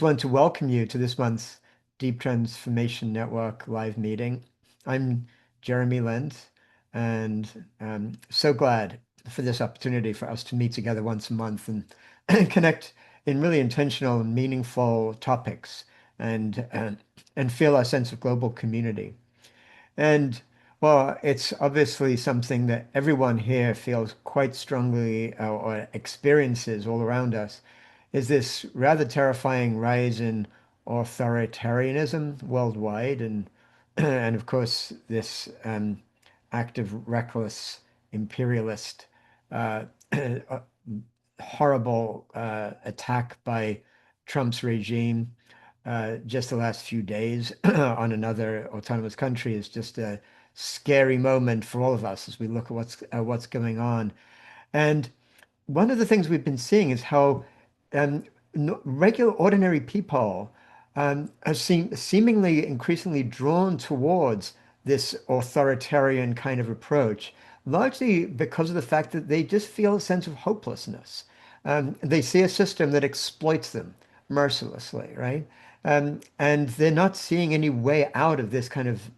want to welcome you to this month's Deep Transformation Network live meeting. I'm Jeremy Lind, and so glad for this opportunity for us to meet together once a month and connect in really intentional and meaningful topics and feel our sense of global community. And well, it's obviously something that everyone here feels quite strongly or experiences all around us is this rather terrifying rise in authoritarianism worldwide, and and of course this active, reckless, imperialist, uh, horrible attack by Trump's regime just the last few days on another autonomous country is just a scary moment for all of us as we look at what's going on. And one of the things we've been seeing is how um, regular, ordinary people are seemingly increasingly drawn towards this authoritarian kind of approach, largely because of the fact that they just feel a sense of hopelessness. They see a system that exploits them mercilessly, right? And they're not seeing any way out of this kind of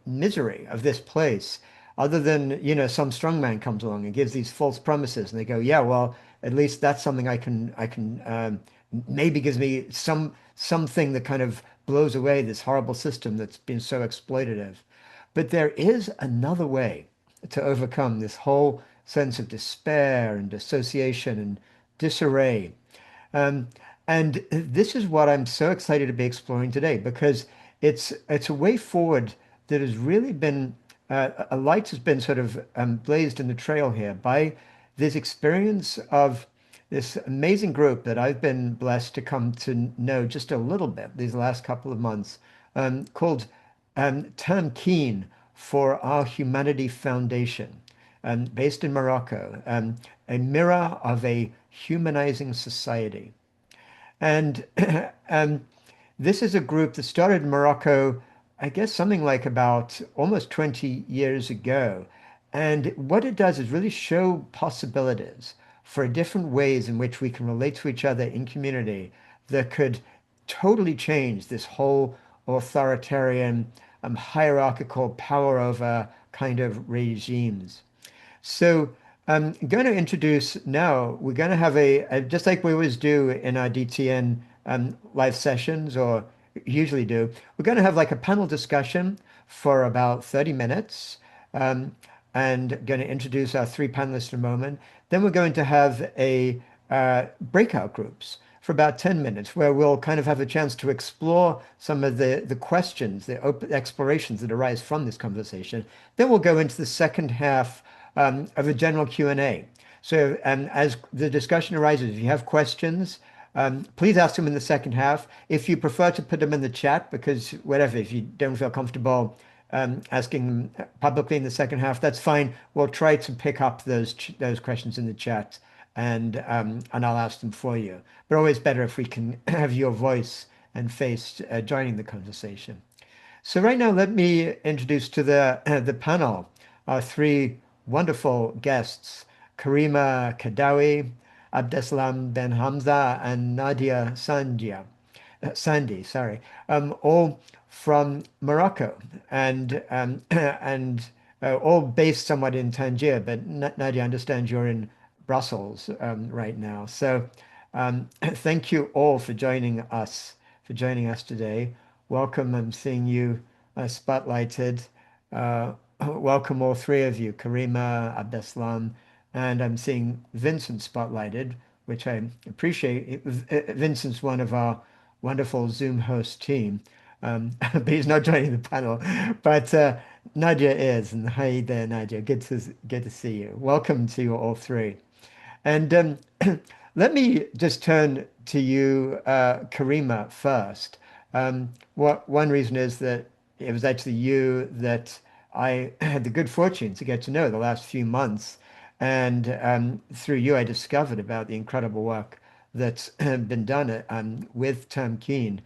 misery of this place other than, some strong man comes along and gives these false promises and they go, yeah, well, at least that's something I can maybe gives me something that kind of blows away this horrible system that's been so exploitative. But there is another way to overcome this whole sense of despair and dissociation and disarray. Um, and this is what I'm so excited to be exploring today because it's a way forward that has really been a light has been sort of blazed in the trail here by this experience of this amazing group that I've been blessed to come to know just a little bit these last couple of months, called Tamkeen for Our Humanity Foundation, based in Morocco, a mirror of a humanizing society. And this is a group that started in Morocco, I guess something like about almost 20 years ago. And what it does is really show possibilities for different ways in which we can relate to each other in community that could totally change this whole authoritarian, hierarchical power over kind of regimes. So I'm going to introduce now, we're going to have just like we always do in our DTN live sessions or usually do, we're going to have like a panel discussion for about 30 minutes and going to introduce our three panelists in a moment. Then we're going to have a breakout groups for about 10 minutes where we'll kind of have a chance to explore some of the questions, the open explorations that arise from this conversation. Then we'll go into the second half of a general Q&A. So as the discussion arises, if you have questions, please ask them in the second half. If you prefer to put them in the chat, because whatever, if you don't feel comfortable asking them publicly in the second half, that's fine. We'll try to pick up those questions in the chat and I'll ask them for you. But always better if we can have your voice and face joining the conversation. So right now, let me introduce to the panel our three wonderful guests, Karima Kadaoui, Abdeslam Benhamza, and Nadia Sandi, sorry, all from Morocco and all based somewhat in Tangier. But Nadia, I understand you're in Brussels right now. So thank you all for joining us today. Welcome. I'm seeing you spotlighted. Welcome all three of you, Karima, Abdeslam, and I'm seeing Vincent spotlighted, which I appreciate. Vincent's one of our wonderful Zoom host team, but he's not joining the panel. But Nadia is, and hi there, Nadia. Good to see you. Welcome to you all three. And let me just turn to you, Karima, first. One reason is that it was actually you that I had the good fortune to get to know the last few months. And through you, I discovered about the incredible work that's been done with Tamkeen.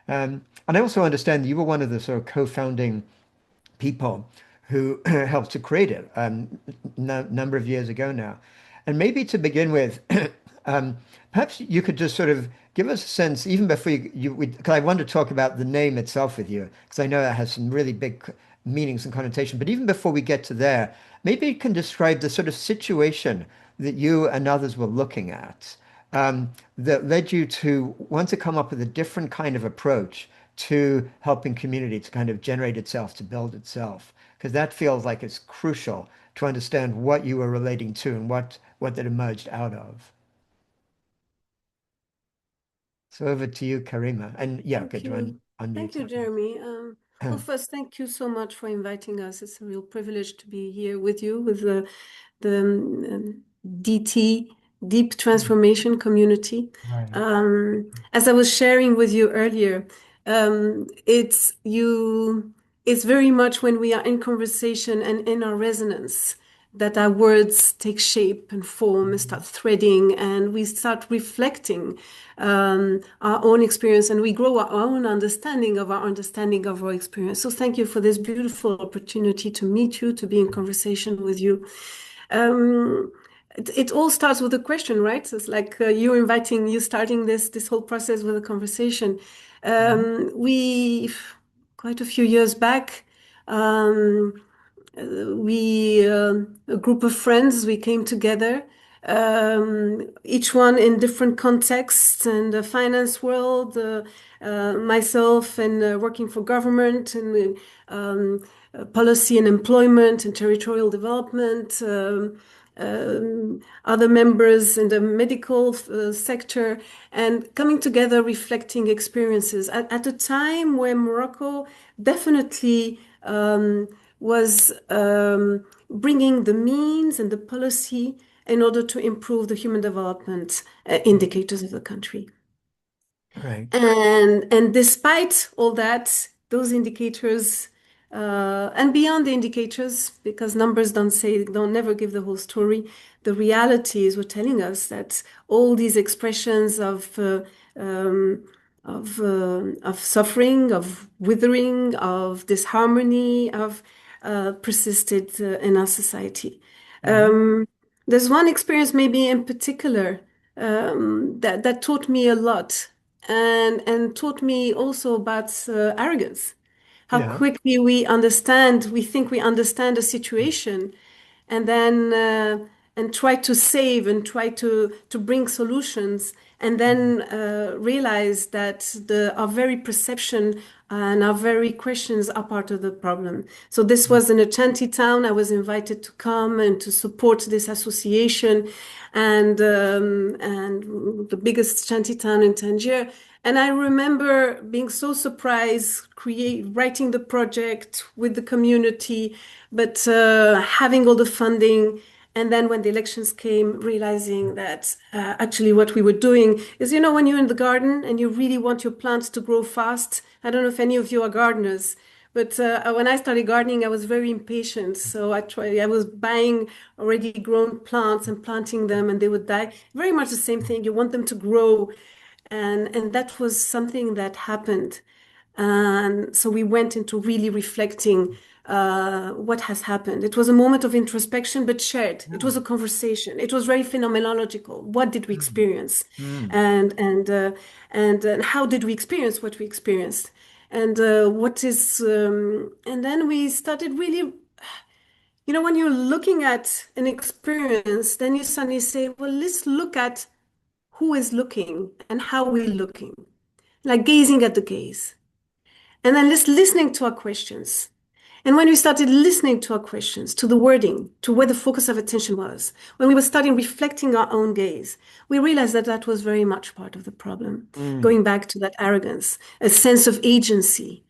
And I also understand you were one of the sort of co-founding people who helped to create it number of years ago now. And maybe to begin with, perhaps you could just sort of give us a sense, even before because I want to talk about the name itself with you, because I know that has some really big meanings and connotation. But even before we get to there, maybe you can describe the sort of situation that you and others were looking at that led you to want to come up with a different kind of approach to helping community to kind of generate itself, to build itself, because that feels like it's crucial to understand what you were relating to and what that emerged out of. So over to you, Karima. And yeah, Thank good, you you. unmute Thank you, that. Jeremy. Well, first, thank you so much for inviting us. It's a real privilege to be here with you, with the DT, Deep Transformation Community. Right. As I was sharing with you earlier, it's very much when we are in conversation and in our resonance that our words take shape and form and start threading, and we start reflecting our own experience, and we grow our own understanding of our experience. So thank you for this beautiful opportunity to meet you, to be in conversation with you. Um, it all starts with a question, right? It's like you starting this whole process with a conversation. We quite a few years back. Um, a group of friends, we came together, each one in different contexts, and the finance world, myself and working for government, and policy and employment and territorial development, other members in the medical sector, and coming together, reflecting experiences at a time where Morocco definitely was bringing the means and the policy in order to improve the human development indicators of the country. Right. And despite all that, those indicators and beyond the indicators, because numbers don't never give the whole story, the realities were telling us that all these expressions um, of suffering, of withering, of disharmony, of persisted in our society. Mhm. Um, there's one experience, maybe in particular, that taught me a lot, and taught me also about arrogance. How Yeah. quickly we think we understand a situation, and then and try to save and try to bring solutions, and then realize that our very perception and our very questions are part of the problem. So this was in a shanty town. I was invited to come and to support this association, and the biggest shanty town in Tangier. And I remember being so surprised, writing the project with the community, but having all the funding. And then when the elections came, realizing that actually what we were doing is, when you're in the garden and you really want your plants to grow fast. I don't know if any of you are gardeners, but when I started gardening, I was very impatient. So I was buying already grown plants and planting them, and they would die. Very much the same thing. You want them to grow, and that was something that happened. And so we went into really reflecting what has happened. It was a moment of introspection, but shared. It was a conversation. It was very phenomenological. What did we Mm. experience, Mm. and how did we experience what we experienced, and and then we started really. When you're looking at an experience, then you suddenly say, well, let's look at who is looking and how we're looking, like gazing at the gaze. And then listening to our questions. And when we started listening to our questions, to the wording, to where the focus of attention was, when we were starting reflecting our own gaze, we realized that that was very much part of the problem. Mm. Going back to that arrogance, a sense of agency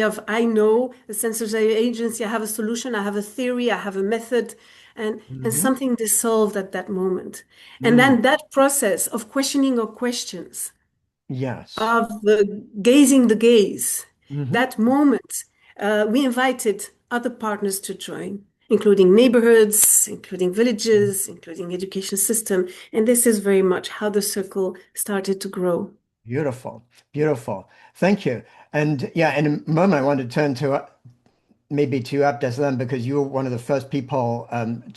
of I know, a sense of agency, I have a solution, I have a theory, I have a method, and Mhm. something dissolved at that moment. And Mm. then that process of questioning our questions, Yes. of gazing the gaze, Hmm. that moment, we invited other partners to join, including neighborhoods, including villages, including education system. And this is very much how the circle started to grow. Beautiful. Beautiful. Thank you. And yeah, in a moment, I want to turn to maybe to Abdeslam because you were one of the first people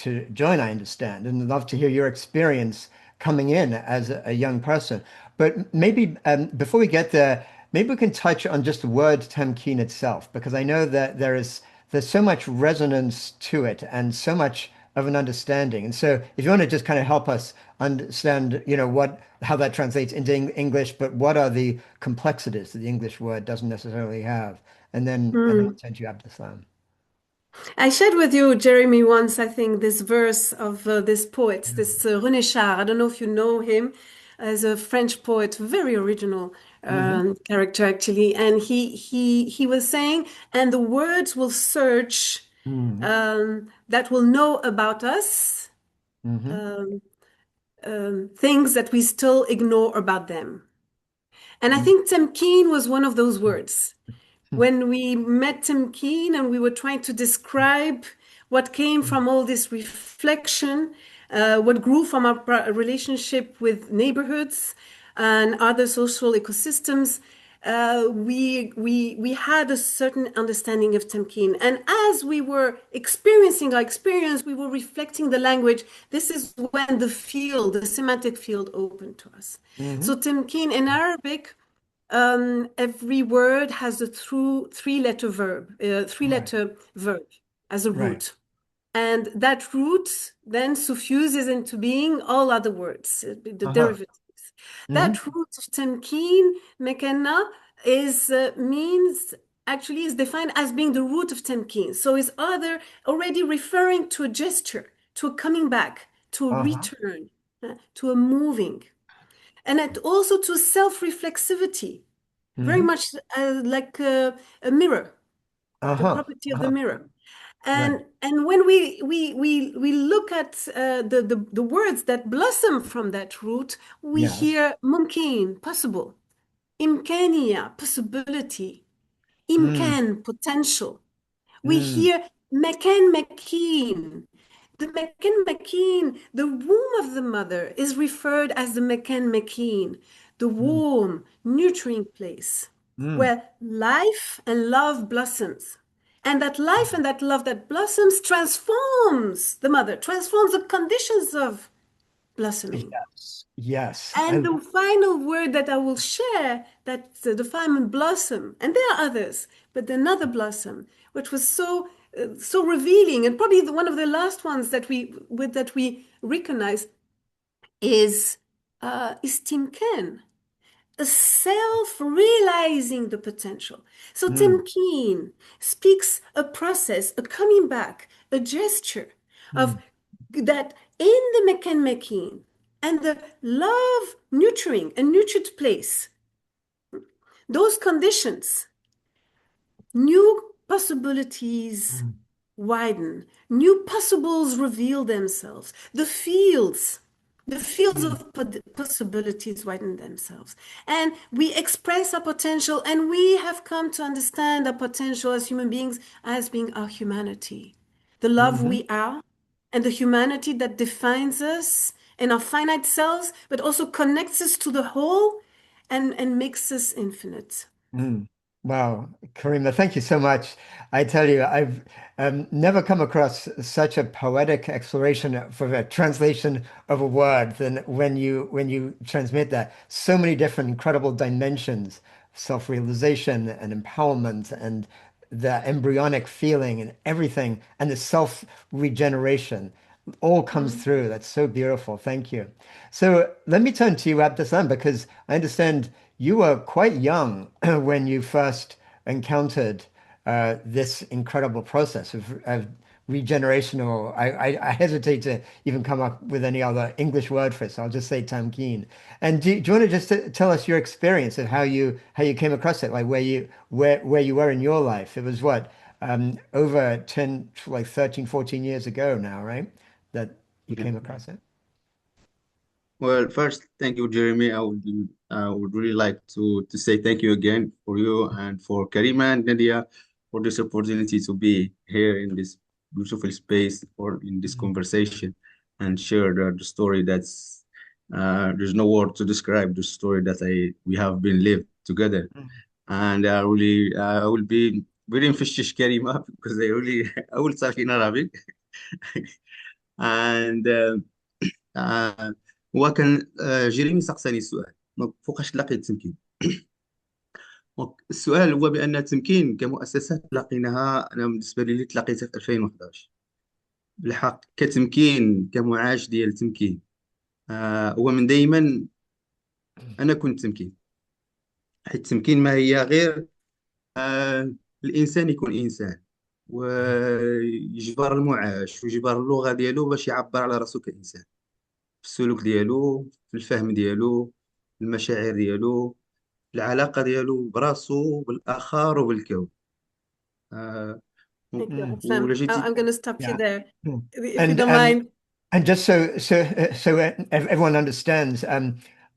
to join, I understand, and I'd love to hear your experience coming in as a young person. But maybe before we get there, maybe we can touch on just the word Tamkeen itself, because I know that there's so much resonance to it and so much of an understanding. And so if you want to just kind of help us understand, what how that translates into English, but what are the complexities that the English word doesn't necessarily have, and then I'll Hmm. turn to you, Abdeslam. I shared with you, Jeremy, once, I think, this verse of this poet, Yeah. this René Char. I don't know if you know him as a French poet, very original Mm-hmm. character, actually. And he was saying, and the words will search that will know about us, Mm-hmm. um, things that we still ignore about them. And I think Temkeen was one of those words. When we met Tim Keen and we were trying to describe what came from all this reflection, what grew from our relationship with neighborhoods and other social ecosystems, we had a certain understanding of Tamkeen. And as we were experiencing our experience, we were reflecting the language. This is when the semantic field opened to us. Mm-hmm. So Tamkeen in Arabic, every word has a Right. three-letter verb as a Right. root. And that root then suffuses into being all other words, the Uh-huh. derivatives. Mm-hmm. That root of tamkeen, mekanna, means actually is defined as being the root of tamkeen. So is either already referring to a gesture, to a coming back, to a Uh-huh. return, to a moving, and also to self-reflexivity, very Mm-hmm. much like a mirror, the Uh-huh. property of the Uh-huh. mirror. Right. And when we look at the words that blossom from that root, we Yes. hear mumkin, possible, imkania, possibility, Mm, imkan, potential. We mm, hear mekan makin. The mekan makin, the womb of the mother, is referred as the mekan makin, the mm, warm, nurturing place mm, where life and love blossoms. And that life and that love that blossoms transforms the mother, transforms the conditions of blossoming. yes. Yes. And the final word that I will share, that the final blossom, and there are others, but another blossom, which was so revealing, and probably one of the last ones that we recognize is Timken, a self-realizing the potential. So Mm, Tim Keen speaks a process, a coming back, a gesture of mm, that in the Mekan Mekin and the love nurturing a nurtured place, those conditions, new possibilities mm, widen, new possibles reveal themselves. The fields mm, of possibilities widen themselves. And we express our potential, and we have come to understand our potential as human beings as being our humanity, the love mhm. we are, and the humanity that defines us in our finite selves, but also connects us to the whole and makes us infinite. Mm. Wow, Karima, thank you so much. I tell you, I've never come across such a poetic exploration for a translation of a word than when you transmit that. So many different incredible dimensions, self-realization and empowerment and the embryonic feeling and everything, and the self-regeneration all comes Mm. through. That's so beautiful. Thank you. So let me turn to you, Abdeslam, because I understand you were quite young when you first encountered this incredible process of regeneration, or I hesitate to even come up with any other English word for it, so I'll just say Tamkeen. And do you want to just tell us your experience of how you came across it, like where you were in your life? It was what, over 10, like 13, 14 years ago now, right? That you Yeah. came across it. Well, first, thank you, Jeremy. I would really like to say thank you again for you and for Karima and Nadia for this opportunity to be here in this beautiful space or in this Mm, conversation and share the story that's there's no word to describe the story that we have been lived together. mm, And I will be very emphasis Karima because I will talk in Arabic. And هو كان جيريمي سقساني السؤال دونك فوقاش تلاقي التمكين؟ دونك السؤال هو بان التمكين كمؤسسه تلاقيناها، انا بالنسبه لي تلاقيتها في 2011. بالحق كتمكين كمعاش ديال التمكين، هو من دائما انا كنت تمكين. حيت التمكين ما هي غير الانسان يكون انسان، ويجبر المعاش ويجبر اللغه ديالو باش يعبر على راسو كانسان، في السلوك ديالو، في الفهم ديالو، في المشاعر ديالو، في العلاقه ديالو براسو بالاخر وبالكون. آه، Thank you, ولا Abdeslam. جيتي. I'm going to stop you Yeah. there, Mm. if you And don't mind. and just so everyone understands,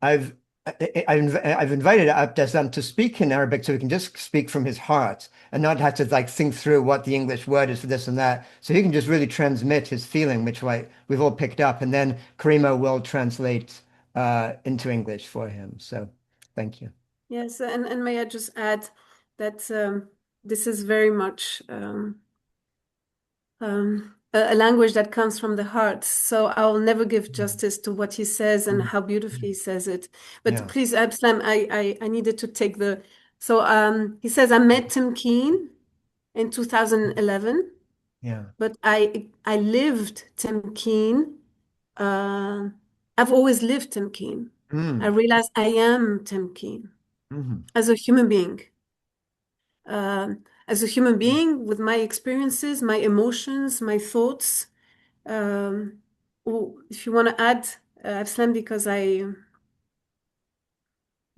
I've invited Abdeslam to speak in Arabic so he can just speak from his heart and not have to like think through what the English word is for this and that. So he can just really transmit his feeling, which like we've all picked up, and then Karima will translate into English for him. So thank you. Yes, and may I just add that this is very much a language that comes from the heart. So I'll never give justice to what he says and Mm. how beautifully he says it. But Yeah. please, Abslam, I needed to take the. So he says, I met Tamkeen in 2011, Yeah. but I lived Tamkeen. Uh, I've always lived Tamkeen. I Mm. realized I am Tamkeen Mhm. as a human being. As a human being with my experiences, my emotions, my thoughts. Um, if you want to add, Abslam, because I.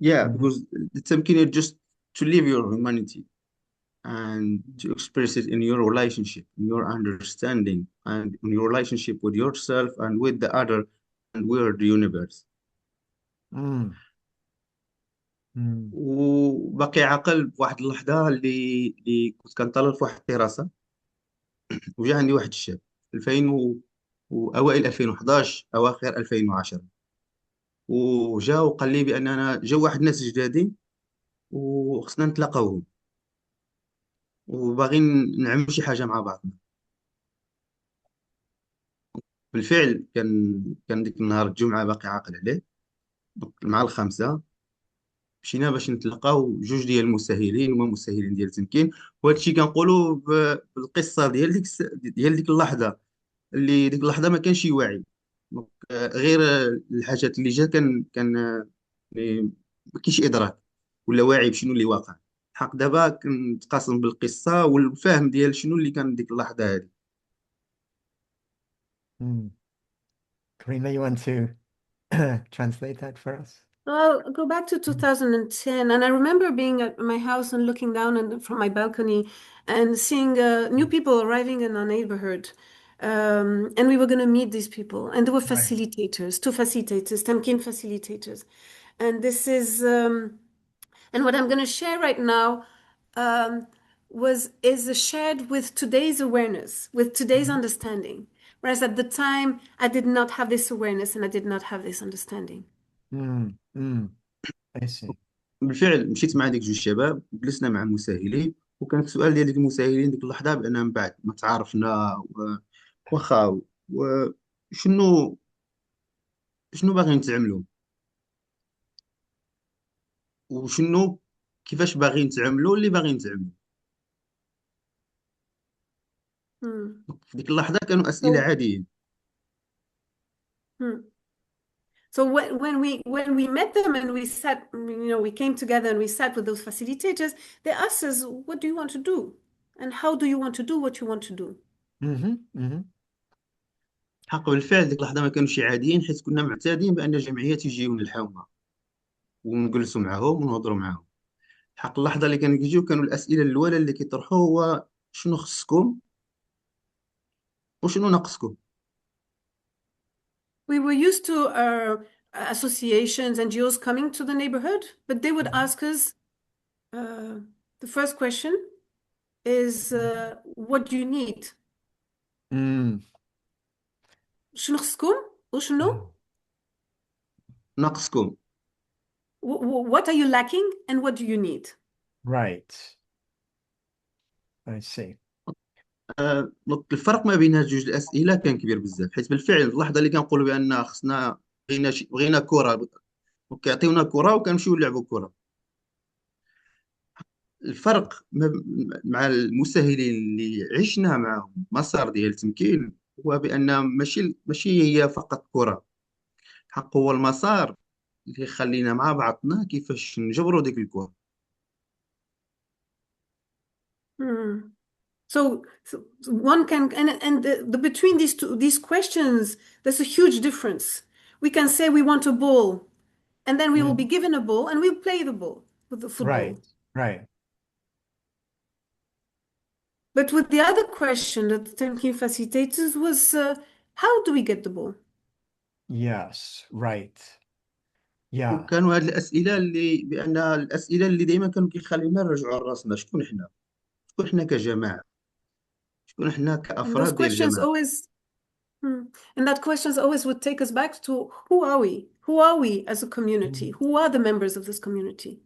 Yeah, Mhm. because the tamkin is just to live your humanity and to express it in your relationship, in your understanding, and in your relationship with yourself and with the other and with the universe. Mm. Mm. وباقي عاقل بواحد اللحظة اللي كنت كنطلع في واحد الدراسة، وجا عندي واحد الشاب 2000 وأوائل 2011 أواخر 2010. وجا وقال لي بأننا جا واحد الناس جدادين وخصنا نتلاقاو وباغيين نعملوا شي حاجة مع بعض. بالفعل كان ديك النهار الجمعة باقي عاقل عليه. مع الخمسة مشينا باش نتلاقاو جوج ديال المسهلين، هما مسهلين ديال التمكين. وهذا الشيء كنقولوا بالقصة ديال ديال ديك اللحظة، اللي ديك اللحظة ما كانش واعي. دونك، غير الحاجات اللي جا يعني ما كاينش إدراك ولا واعي بشنو اللي واقع. حق دابا كنتقاسم بالقصة والفهم ديال شنو اللي كان ديك اللحظة هذه. Mm. Karima, you want to translate that for us? Well, I'll go back to 2010, and I remember being at my house and looking down from my balcony and seeing new people arriving in our neighborhood. And we were going to meet these people, and there were Right. facilitators, two facilitators, Tamkeen facilitators. And this is, and what I'm going to share right now um, is shared with today's awareness, with today's Mhm. understanding. Whereas at the time, I did not have this awareness and I did not have this understanding. Mm. Mm. I see. بالفعل مشيت مع ديك جوج شباب جلسنا مع المساهلين، وكان السؤال ديال ديك المساهلين ديك اللحظه بان من بعد ما تعارفنا واخا وشنو باغيين تعملوا، وشنو كيفاش باغيين تعملوا اللي باغيين تعملوا. Hmm. في ديك اللحظه كانوا اسئله So, عاديه. hmm. So when we met them and we sat, we came together and we sat with those facilitators, they asked us, what do you want to do? And how do you want to do what you want to do? Mm-hmm. Mm-hmm. حق بالفعل ديك اللحظه ما كانوش عاديين، حيت كنا معتادين بان الجمعيات يجيو نلحاونا ونجلسوا معاهم ونهضروا معاهم. حق اللحظه اللي كانوا كيجيو كانوا الاسئله الاولى اللي كيطرحوا هو شنو خصكم وشنو ناقصكم. We were used to associations, NGOs coming to the neighborhood, but they would ask us, the first question is, what do you need? Mm. شنو خصكم وشنو? ناقصكم. What are you lacking and what do you need? Right. I see. دونك الفرق ما بين هاد جوج الاسئله كان كبير بزاف، حيت بالفعل اللحظه اللي كنقولوا بان خصنا بغينا كره وكيعطيونا كرة وكنمشيو نلعبوا كرة. الفرق مع المسهلين اللي عشنا معهم مسار ديال التمكين هو بأن ماشي هي فقط كرة، حق هو المسار اللي يخلينا مع بعضنا كيفاش نجبروا ديك الكرة. Hmm. So one can, and between these questions, there's a huge difference. We can say we want a ball, and then we will be Mhm. given a ball, and we'll play the ball with the Right, football. right. But with the other question that Tamkeen facilitated was, how do we get the ball? Yes, right. Yeah. وكانوا هاد الأسئلة اللي بأنها الأسئلة اللي دائما كانوا كيخلينا نرجعوا لراسنا، شكون حنا كجماعة، شكون حنا And those كأفراد ديال questions الجماعة. always, and that questions always would take us back to who are we? Who are we as a community? Mhm. Who are the members of this community?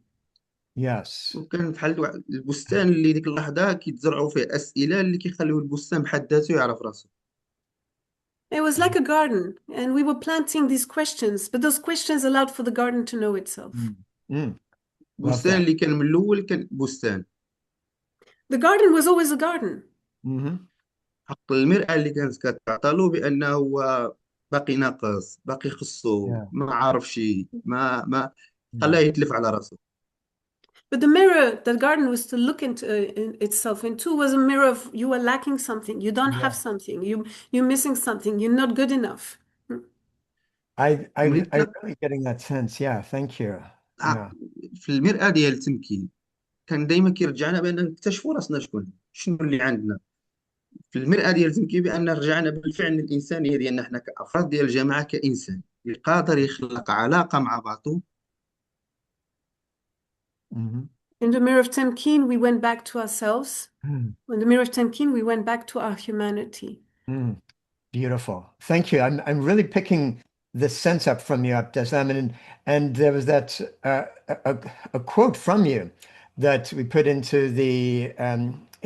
Yes. وكان بحال واحد البستان اللي ديك اللحظة كيتزرعوا فيه أسئلة اللي كيخليو البستان بحد ذاته يعرف راسه. It was like a garden, and we were planting these questions, but those questions allowed for the garden to know itself. Mm. Mm. Love البستان that. اللي كان من الأول كان بستان. The garden was always a garden. Hmm. حق المرآة اللي كانت كتعطى له بأنه هو باقي ناقص، باقي خصو Yeah. ما عارف شي، ما خلاه Yeah. يتلف على راسه. But the mirror that garden was to look into itself into was a mirror of you are lacking something, you don't have Yeah. something, you're missing something, you're not good enough. I'm مريت really getting that sense. Yeah. Thank you. Yeah. في المرآة ديال التمكين كان دايما كيرجعنا بأن نكتشفوا راسنا شنو اللي عندنا. في المرآة ديال التمكين بأن رجعنا بالفعل للإنسانية ديالنا حنا كأفراد ديال الجماعة، كإنسان اللي قادر يخلق علاقة مع بعضه. Hmm. In the mirror of Tamkeen, we went back to ourselves. Mm. In the mirror of Tamkeen, we went back to our humanity. Mm. Beautiful. Thank you. I'm really picking this sense up from you, Abdeslam, and there was that a quote from you that we put into the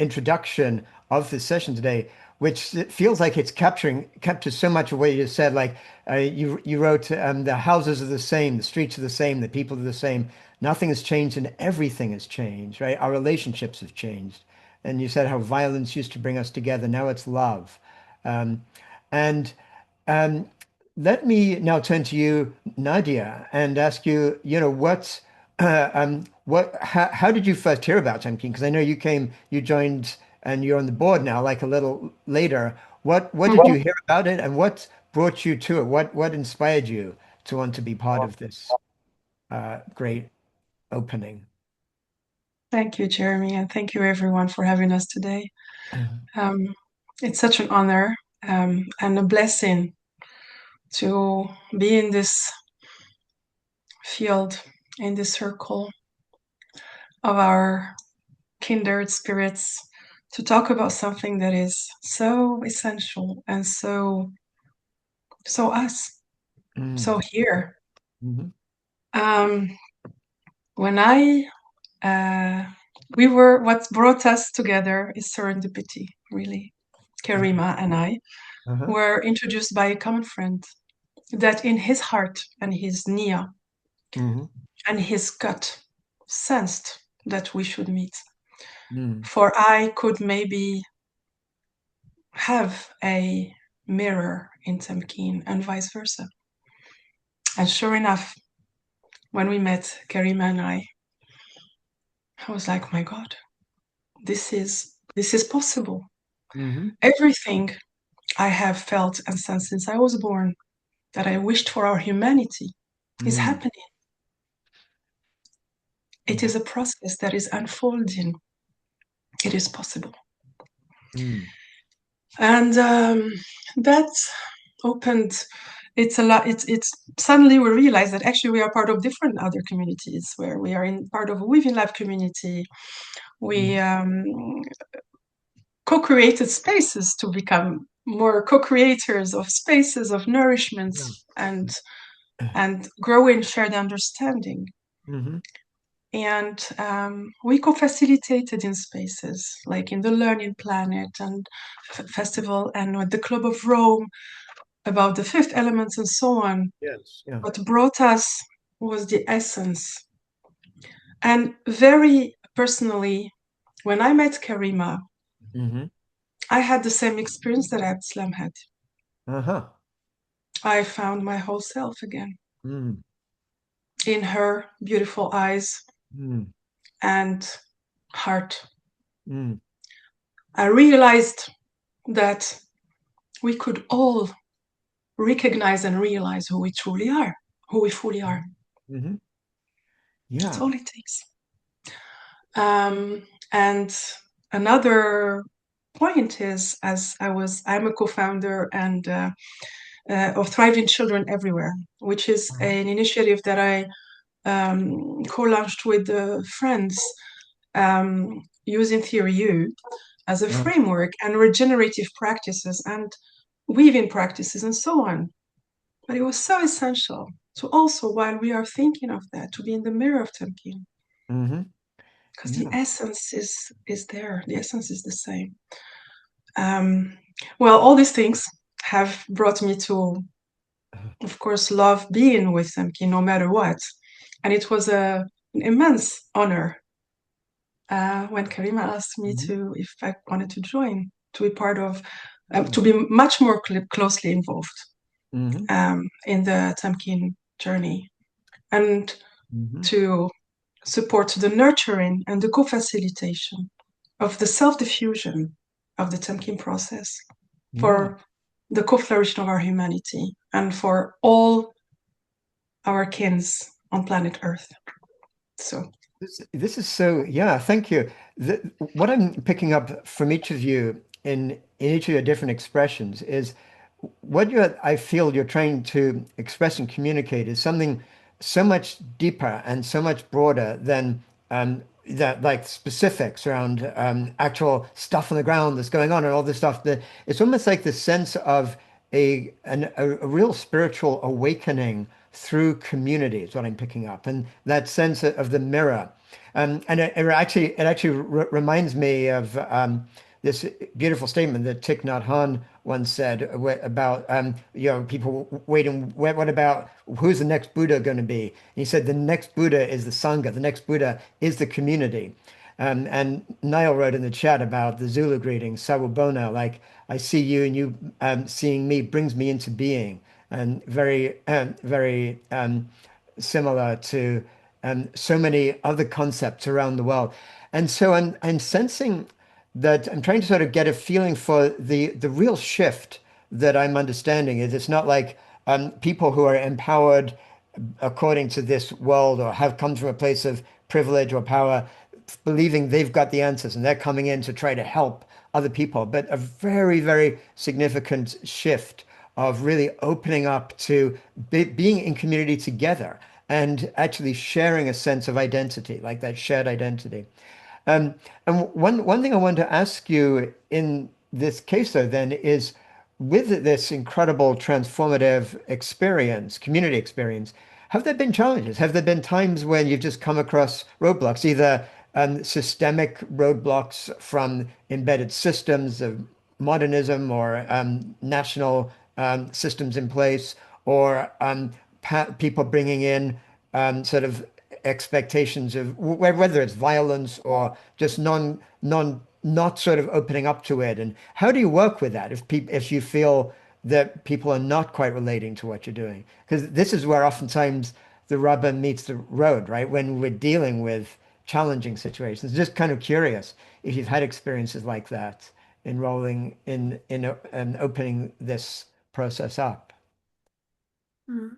introduction of this session today, which it feels like it's captures so much of what you said. Like you wrote, the houses are the same, the streets are the same, the people are the same. Nothing has changed, and everything has changed. Right? Our relationships have changed. And you said how violence used to bring us together. Now it's love. Um, and um, let me now turn to you, Nadia, and ask you, how did you first hear about Tamkeen? Because I know you joined, and you're on the board now, like a little later. What did you hear about it, and what brought you to it? What inspired you to want to be part of this great opening? Thank you, Jeremy, and thank you everyone for having us today. Um, it's such an honor and a blessing to be in this field, in this circle of our kindred spirits, to talk about something that is so essential and so us, so Mm. here. Mhm. Um, when I we were what brought us together is serendipity, really. Karima and I Uh-huh. were introduced by a common friend that in his heart and his nia Mhm. and his gut sensed that we should meet. Mm. For I could maybe have a mirror in Tamkeen and vice versa. And sure enough, when we met, Karima and I was like, my God, this is possible. Mhm. Everything I have felt and sensed since I was born that I wished for our humanity is Mm. happening. It is a process that is unfolding. It is possible. Mm. And that opened it's a lot it's suddenly we realize that actually we are part of different other communities where we are in part of a weaving lab community. We Mm. co-created spaces to become more co-creators of spaces of nourishment Yeah. and growing shared understanding. Mhm. And we co-facilitated in spaces like in the Learning Planet and festival and with the Club of Rome about the fifth elements and so on. Yes. Yeah. What brought us was the essence. And very personally, when I met Karima, Mm-hmm. I had the same experience that Abdeslam had. Uh-huh. I found my whole self again Mm. in her beautiful eyes Mm. and heart. Mm. I realized that we could all recognize and realize who we truly are, who we fully are. Mm-hmm. That's Yeah. all it takes. And another point is, I'm a co-founder and of Thriving Children Everywhere, which is an initiative that I co-launched with friends using Theory U as a Uh, framework and regenerative practices and weaving practices and so on. But it was so essential to also, while we are thinking of that, to be in the mirror of Tamkeen, mm-hmm. because the Yeah. essence is there. The essence is the same. Um, well, all these things have brought me to, of course, love being with Tamkeen no matter what. And it was an immense honor when Karima asked me Mm-hmm. to if I wanted to join, to be part of, Yeah. to be much more closely involved Mm-hmm. in the Tamkeen journey, and Mm-hmm. to support the nurturing and the co-facilitation of the self-diffusion of the Tamkeen process Yeah. for the co-flourishing of our humanity and for all our kins on planet Earth. So, This is so, yeah, thank you. What I'm picking up from each of you in each of your different expressions is what I feel you're trying to express and communicate is something so much deeper and so much broader than that like specifics around actual stuff on the ground that's going on and all this stuff. That it's almost like the sense of a real spiritual awakening through community is what I'm picking up, and that sense of the mirror. And it actually reminds me of this beautiful statement that Thich Nhat Hanh once said about people waiting. What about who's the next Buddha going to be? And he said the next Buddha is the Sangha. The next Buddha is the community. And Niall wrote in the chat about the Zulu greeting, Sawubona, like I see you and you seeing me brings me into being, and very similar to so many other concepts around the world. And so I'm sensing that I'm trying to sort of get a feeling for the real shift that I'm understanding is it's not like people who are empowered according to this world or have come from a place of privilege or power believing they've got the answers and they're coming in to try to help other people, but a very, very significant shift of really opening up to being in community together and actually sharing a sense of identity, like that shared identity. Um, and one thing I want to ask you in this case, though, then is with this incredible transformative experience, community experience, have there been challenges? Have there been times when you've just come across roadblocks, either systemic roadblocks from embedded systems of modernism or national systems in place, or people bringing in sort of expectations of whether it's violence or just not sort of opening up to it. And how do you work with that if you feel that people are not quite relating to what you're doing? Because this is where oftentimes the rubber meets the road, right? When we're dealing with challenging situations. Just kind of curious if you've had experiences like that enrolling in and opening this process up. Mm.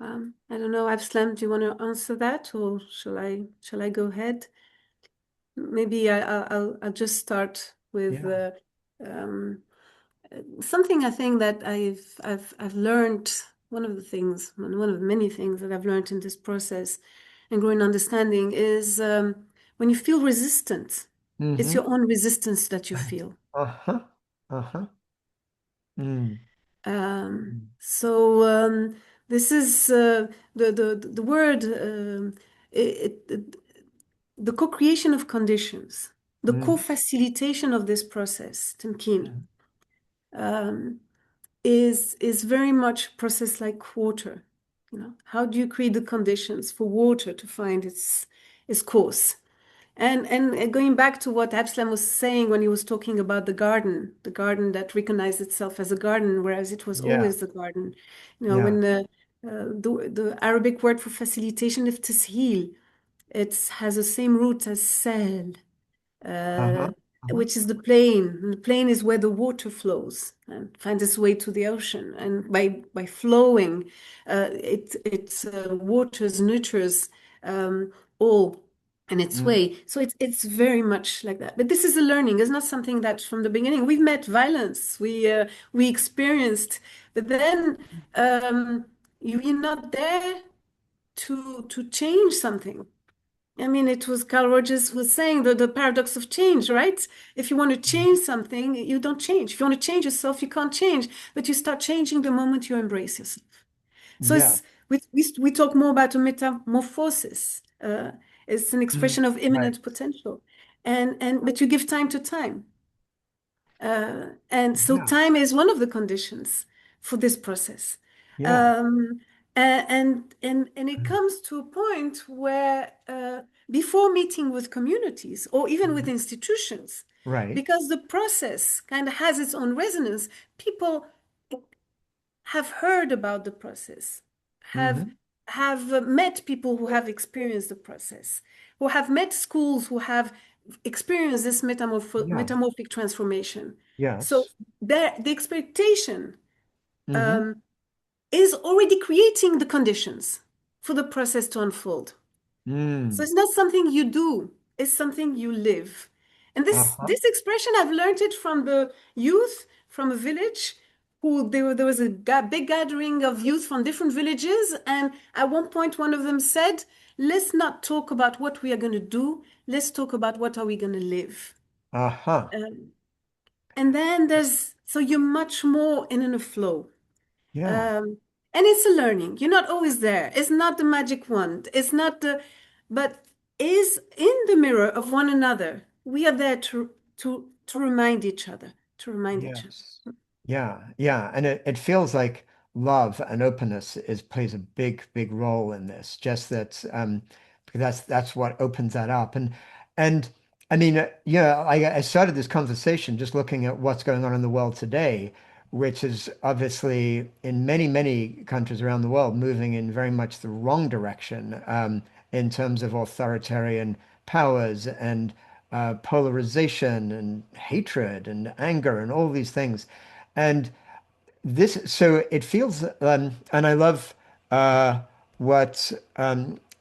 I don't know, Abdeslam, do you want to answer that, or shall I go ahead? Maybe I'll just start with Yeah. um, something I think that I've learned. One of the things, one of the many things that I've learned in this process and growing understanding is when you feel resistant, it's Mm-hmm. your own resistance that you feel. Uh-huh. Uh-huh. Mm. So this is the word the co-creation of conditions, the Mm. co-facilitation of this process, Tamkeen, Mm. is very much processed like water. How do you create the conditions for water to find its course? And going back to what Abdeslam was saying when he was talking about the garden that recognized itself as a garden, whereas it was Yeah. always the garden. Yeah. When the Arabic word for facilitation is tasheel, it has the same root as sal, Uh-huh. which is the plain. And the plain is where the water flows and finds its way to the ocean. And by flowing, it waters, nurtures all in its Mm. way. So it's very much like that. But this is a learning. It's not something that from the beginning we've met violence. We experienced, but then you're not there to change something. I mean, it was Carl Rogers was saying the paradox of change, right? If you want to change something, you don't change. If you want to change yourself, you can't change, but you start changing the moment you embrace yourself. So Yeah. we talk more about a metamorphosis. It's an Mm. expression of Right. imminent potential, but you give time to time. And so Yeah. time is one of the conditions for this process. Yeah. Um, and it comes to a point where before meeting with communities or even with Mhm. institutions, Right. because the process kind of has its own resonance, people have heard about the process, have Hmm. met people who have experienced the process, who have met schools who have experienced this Yeah. metamorphic transformation. So Yes. the expectation Hmm. um, is already creating the conditions for the process to unfold. So Mm. it's not something you do, it's something you live. And this Uh-huh. this expression, I've learned it from the youth from a village who there was a big gathering of youth from different villages. And at one point, one of them said, let's not talk about what we are going to do. Let's talk about what are we going to live. Uh-huh. Um, and then so you're much more in a flow. Yeah. Um, and it's a learning. You're not always there. It's not the magic wand. It's not but is in the mirror of one another. We are there to remind each other, to remind each other. Yes. Yeah. Yeah. And it feels like love and openness plays a big role in this. Just that because that's what opens that up. And I mean, yeah, I started this conversation just looking at what's going on in the world today, which is obviously in many countries around the world moving in very much the wrong direction in terms of authoritarian powers and polarization and hatred and anger and all these things. And so it feels, and I love what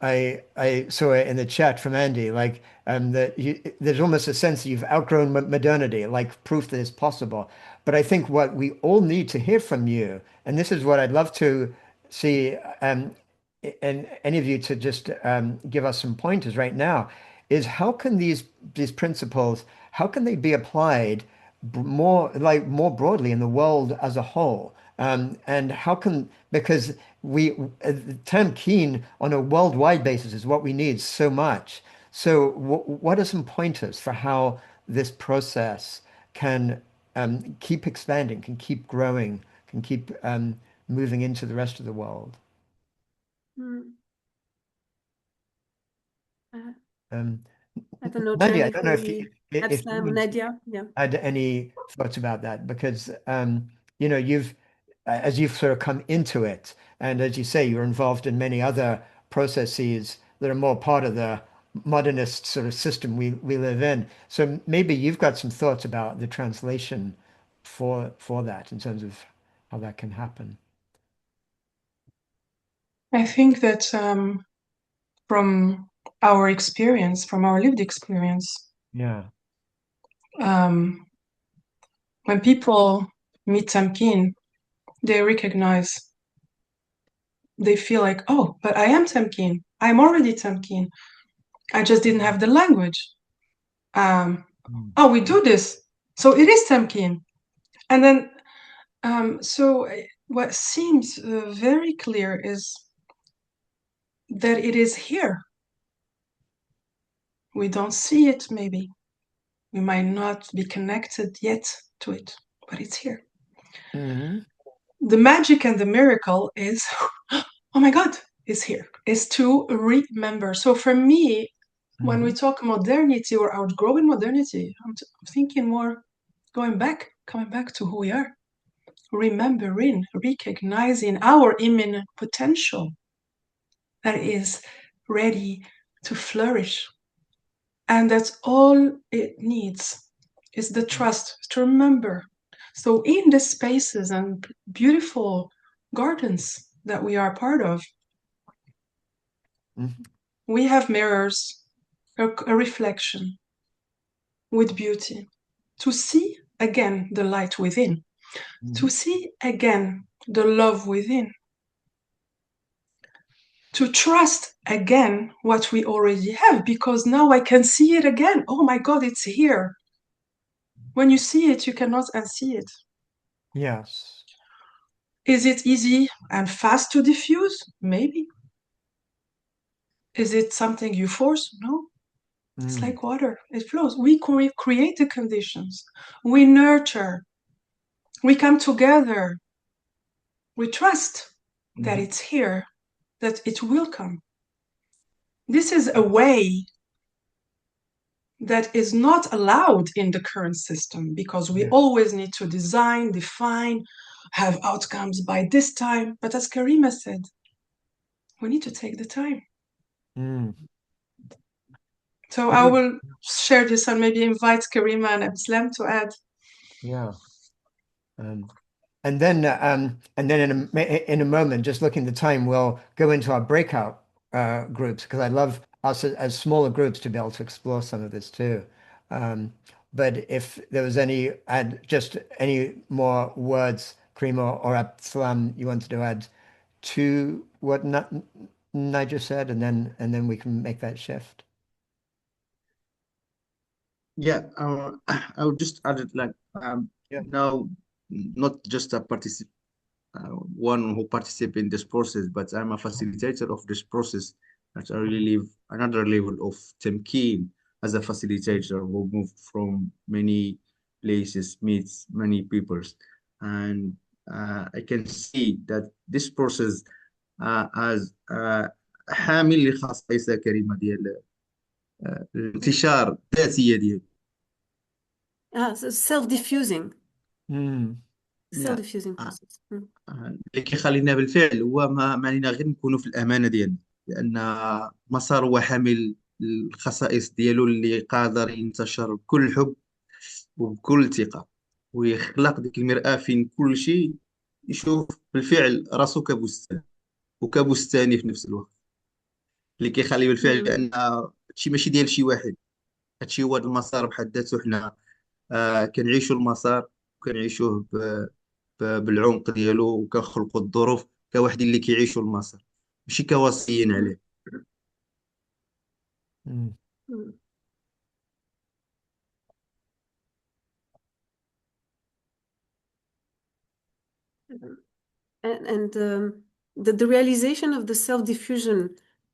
I saw in the chat from Andy, like that there's almost a sense that you've outgrown modernity, like proof that it's possible. But I think what we all need to hear from you, and this is what I'd love to see, and any of you to just give us some pointers right now, is how can these principles, how can they be applied more broadly in the world as a whole? And how can because we Tamkeen on a worldwide basis is what we need so much. So what are some pointers for how this process can keep expanding, can keep growing, can keep moving into the rest of the world? Mm. Uh, Um, I don't know, Nadia, I Jeremy, don't know if you, if Abdeslam, you Nadia. Yeah. had any thoughts about that because you've as you've sort of come into it and as you say you're involved in many other processes that are more part of the modernist sort of system we live in, so maybe you've got some thoughts about the translation for that in terms of how that can happen. I think that from our experience, from our lived experience, Yeah. um, when people meet Tamkeen, they recognize, they feel like, oh, but I am Tamkeen. I'm already Tamkeen. I just didn't have the language. Um, Mm. oh, we do this. So it is Tamkeen. And then, what seems very clear is that it is here. We don't see it, maybe. We might not be connected yet to it, but it's here. Hmm. The magic and the miracle is oh my God, is here, is to remember. So for me, when we Hmm. talk modernity or outgrowing modernity, I'm thinking more coming back to who we are, remembering, recognizing our imminent potential that is ready to flourish. And that's all it needs is the trust to remember. So in the spaces and beautiful gardens that we are part of, Hmm. we have mirrors, a reflection with beauty, to see again the light within, to Hmm. see again the love within, to trust again what we already have, because now I can see it again. Oh my God, it's here. When you see it, you cannot unsee it. Yes. Is it easy and fast to diffuse? Maybe. Is it something you force? No. It's Mm. like water, it flows. We create the conditions, we nurture, we come together, we trust that Hmm. it's here, that it will come. This is a way that is not allowed in the current system because we Yeah. always need to design, define, have outcomes by this time. But as Karima said, we need to take the time. Mm. So I I would, will share this and maybe invite Karima and Abdeslam to add. yeah. Um, and then in a moment, just looking at the time, we'll go into our breakout groups because I'd love us as smaller groups to be able to explore some of this too. Um, but if there was just any more words, Karima or Abdeslam, you wanted to add to what Nigel said, and then we can make that shift. Yeah, I would just add it like Yeah. now, not just a one who participate in this process, but I'm a facilitator of this process. That I really live another level of Tamkeen as a facilitator who moved from many places, meets many peoples, and I can see that this process as حامل لخصائص كريمة ديال الانتشار الذاتية ديالو. So self-diffusing, Mm. Yeah. self-diffusing process. Mm. اللي كيخلينا بالفعل هو ما علينا غير نكونوا في الامانه ديالنا، لان مسار هو حامل الخصائص ديالو اللي قادر ينتشر بكل حب وبكل ثقه، ويخلق ديك المرآة فين كل شيء يشوف بالفعل راسو كبستان وكبستاني في نفس الوقت، اللي كيخلي بالفعل Mm. بان هادشي ماشي ديال شي واحد، هادشي هو هاد المسار بحد ذاته. حنا كنعيشوا المسار وكنعيشوه بالعمق ديالو، وكنخلقوا الظروف كواحد اللي كيعيشوا المسار ماشي كوصيين Mm. عليه. Mm. Mm. And the realization of the self-diffusion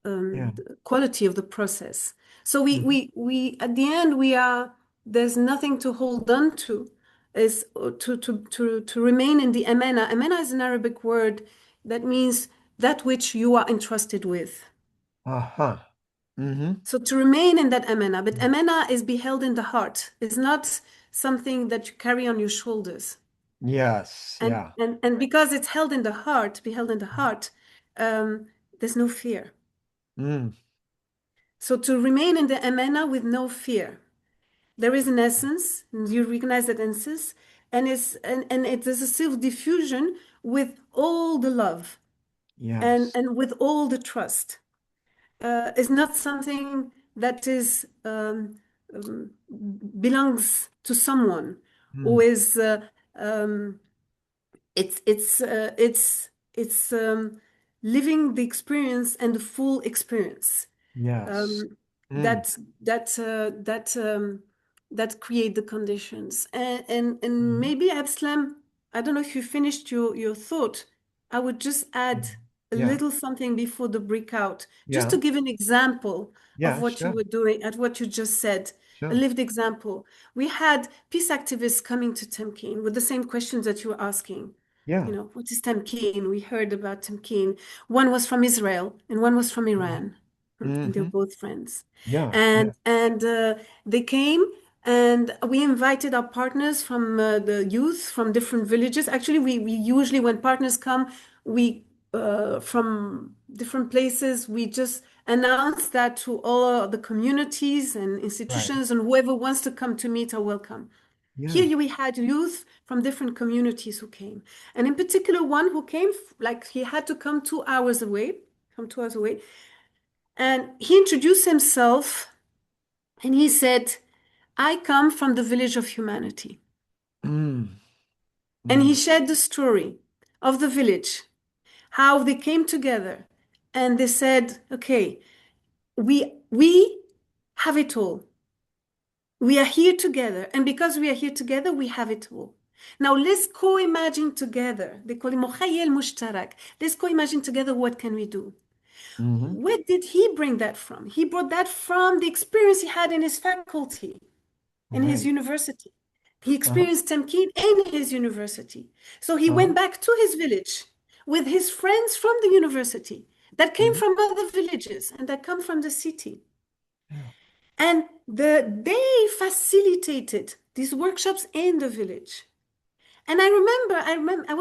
Yeah. quality of the process. So Mhm. we at the end we are there's nothing to hold on to, is to remain in the amana. Amana is an Arabic word that means that which you are entrusted with. Uh-huh. Mm-hmm. So to remain in that amana, but amana is beheld in the heart. It's not something that you carry on your shoulders. Yes. And Yeah. and because it's held in the heart, beheld in the heart, there's no fear. Mm. So to remain in the amana with no fear, there is an essence, and you recognize that essence, and it is a self-diffusion with all the love Yes. and with all the trust. It's not something that is um, belongs to someone who Mm. is um, it's living the experience and the full experience Yes. um, Mm. that that that create the conditions and Mhm. maybe Abslam, I don't know if you finished your thought. I would just add Mhm. a Yeah. little something before the breakout, just to Yeah. give an example of Yeah. what you Sure. were doing at what you just said, a Sure. lived example. We had peace activists coming to Temkin with the same questions that you were asking. Yeah. What is Tamkeen? We heard about Tamkeen. One was from Israel and one was from Mm-hmm. Iran, and they're Mm-hmm. both friends. Yeah. Yeah. And they came, and we invited our partners from the youth from different villages. Actually, we usually, when partners come, we from different places, we just announce that to all the communities and Right. institutions, and whoever wants to come to meet are welcome. Yeah. Here we had youth from different communities who came. And in particular, one who came, like he had to come 2 hours away, from 2 hours away. And he introduced himself and he said, I come from the village of humanity. Mm. And he Mm. shared the story of the village, how they came together and they said, okay, we have it all. We are here together. And because we are here together, we have it all. Now let's co-imagine together. They call it مخيل مشترك. Let's co-imagine together what can we do. Mm-hmm. Where did he bring that from? He brought that from the experience he had in his faculty, in his Right. university. He Uh-huh. experienced Tamkeen in his university. So he Uh-huh. went back to his village with his friends from the university that came Mm-hmm. from other villages and that come from the city. Yeah. And they facilitated these workshops in the village. And I remember I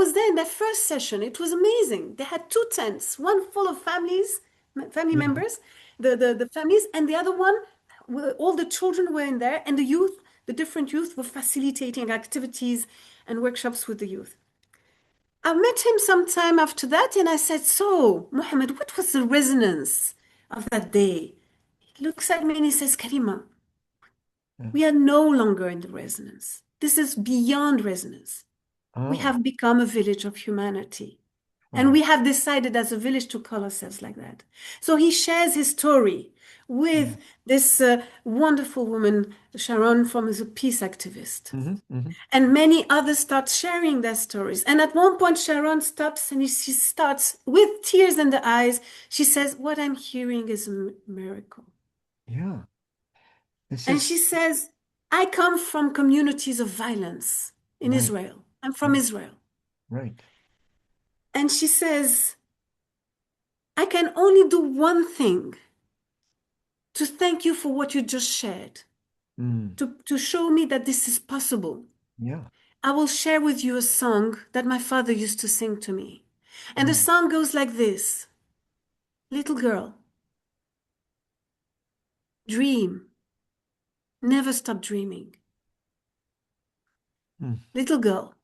was there in that first session. It was amazing. They had two tents, one full of family Yeah. members, the families, and the other one, all the children were in there, and the youth, the different youth were facilitating activities and workshops with the youth. I met him sometime after that, and I said, so, Mohammed, what was the resonance of that day? He looks at me and he says, Karima, Yeah. we are no longer in the resonance. This is beyond resonance. We Oh, have become a village of humanity. And wow. we have decided as a village to call ourselves like that. So he shares his story Yeah. with this wonderful woman, Sharon, from as a peace activist. Mm-hmm. Mm-hmm. And many others start sharing their stories. And at one point, Sharon stops and she starts with tears in the eyes. She says, what I'm hearing is a miracle. Yeah. This And is she says, I come from communities of violence in right. Israel. I'm from Right. Israel. Right. And she says, I can only do one thing to thank you for what you just shared, Mm. to show me that this is possible. Yeah. I will share with you a song that my father used to sing to me. And the Mm. song goes like this: Little girl, dream, never stop dreaming. Mm. Little girl,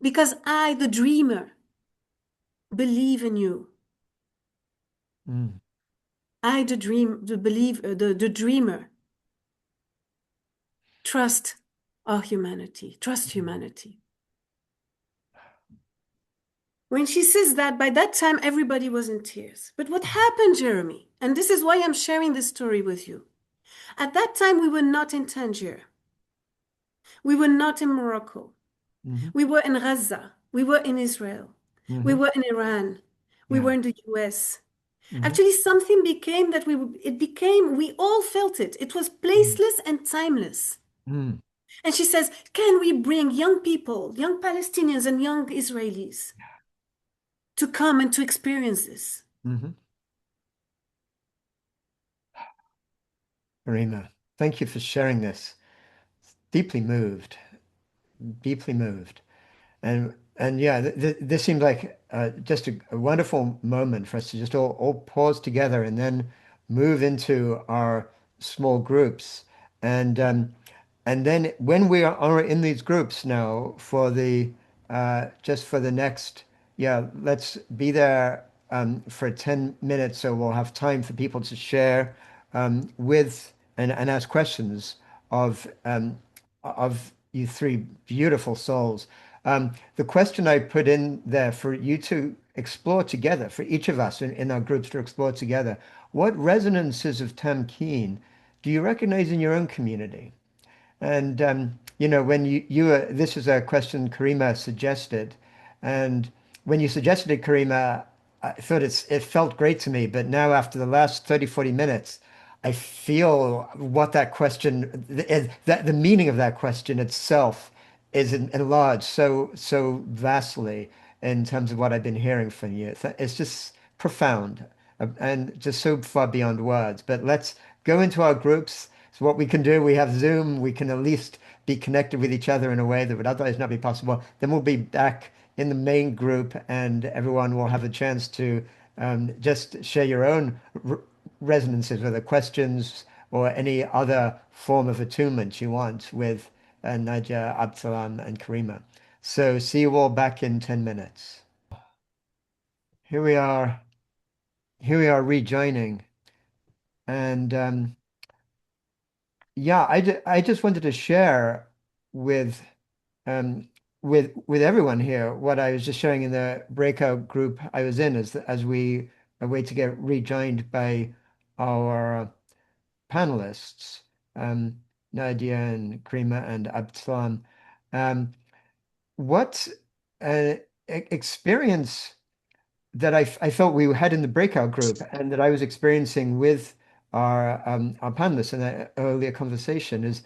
because I, the dreamer, believe in you. Mm. I, the dreamer, trust our humanity, trust humanity. When she says that, by that time, everybody was in tears. But what happened, Jeremy? And this is why I'm sharing this story with you. At that time, we were not in Tangier. We were not in Morocco. Mm-hmm. We were in Gaza. We were in Israel. We Mm-hmm. were in Iran. We Yeah. were in the US. Mm-hmm. Actually, something became that we all felt it. It was Mm. placeless and timeless. Mm. And she says, can we bring young people, young Palestinians and young Israelis to come and to experience this? Mm-hmm. Karima, thank you for sharing this. Deeply moved. Deeply moved. And yeah, this seemed like just a wonderful moment for us to just all pause together and then move into our small groups. And and then when we are in these groups now for the just for the next, yeah, let's be there for 10 minutes so we'll have time for people to share with and ask questions of you three beautiful souls. The question I put in there for you to explore together, for each of us in our groups to explore together, what resonances of Tamkeen do you recognize in your own community? And when this is a question Karima suggested, and when you suggested it, Karima, I thought it felt great to me. But now, after the last 30, 40 minutes, I feel what that question, that the meaning of that question itself is enlarged so vastly in terms of what I've been hearing from you. It's just profound and just so far beyond words. But let's go into our groups. So what we can do, we have Zoom. We can at least be connected with each other in a way that would otherwise not be possible. Then we'll be back in the main group, and everyone will have a chance to just share your own resonances, whether questions or any other form of attunement you want with Nadia, Abdeslam, and Karima. So see you all back in 10 minutes. Here we are. Here we are rejoining. And yeah, I just wanted to share with um, with everyone here what I was just sharing in the breakout group I was in as we await to get rejoined by our panelists, um, Nadia and Karima and Abdeslam. Um, what experience that I felt we had in the breakout group and that I was experiencing with our panelists in that earlier conversation is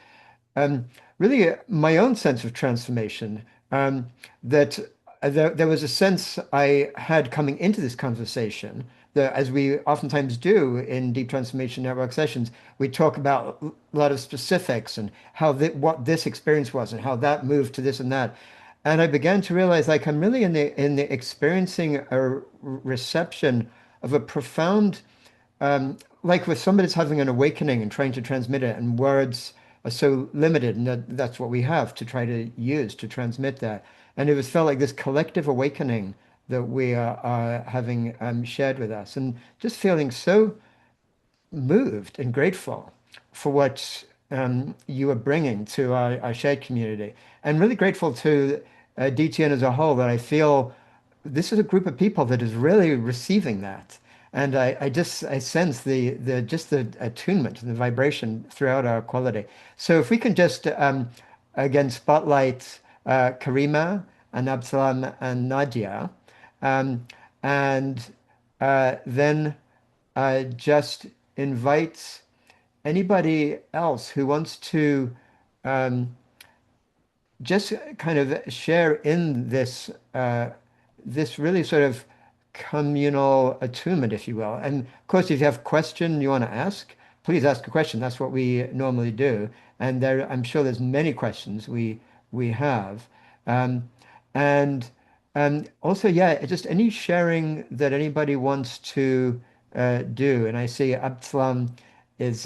really my own sense of transformation. Um, that there was a sense I had coming into this conversation that, as we oftentimes do in Deep Transformation Network sessions, we talk about a lot of specifics and how what this experience was and how that moved to this and that. And I began to realize, like, I'm really in the experiencing a reception of a profound like with somebody's having an awakening and trying to transmit it, and words are so limited, and that's what we have to try to use to transmit that. And it was felt like this collective awakening that we are having shared with us, and just feeling so moved and grateful for what you are bringing to our shared community, and really grateful to DTN as a whole that I feel this is a group of people that is really receiving that. And I sense the attunement and the vibration throughout our quality. So if we can just again spotlight Karima and Absalam and Nadia, um, and then just invite anybody else who wants to um, just kind of share in this really sort of communal attunement, if you will. And of course, if you have a question you want to ask, please ask a question. That's what we normally do. And I'm sure there's many questions we have. Um, and also, yeah, just any sharing that anybody wants to do. And I see Abdeslam is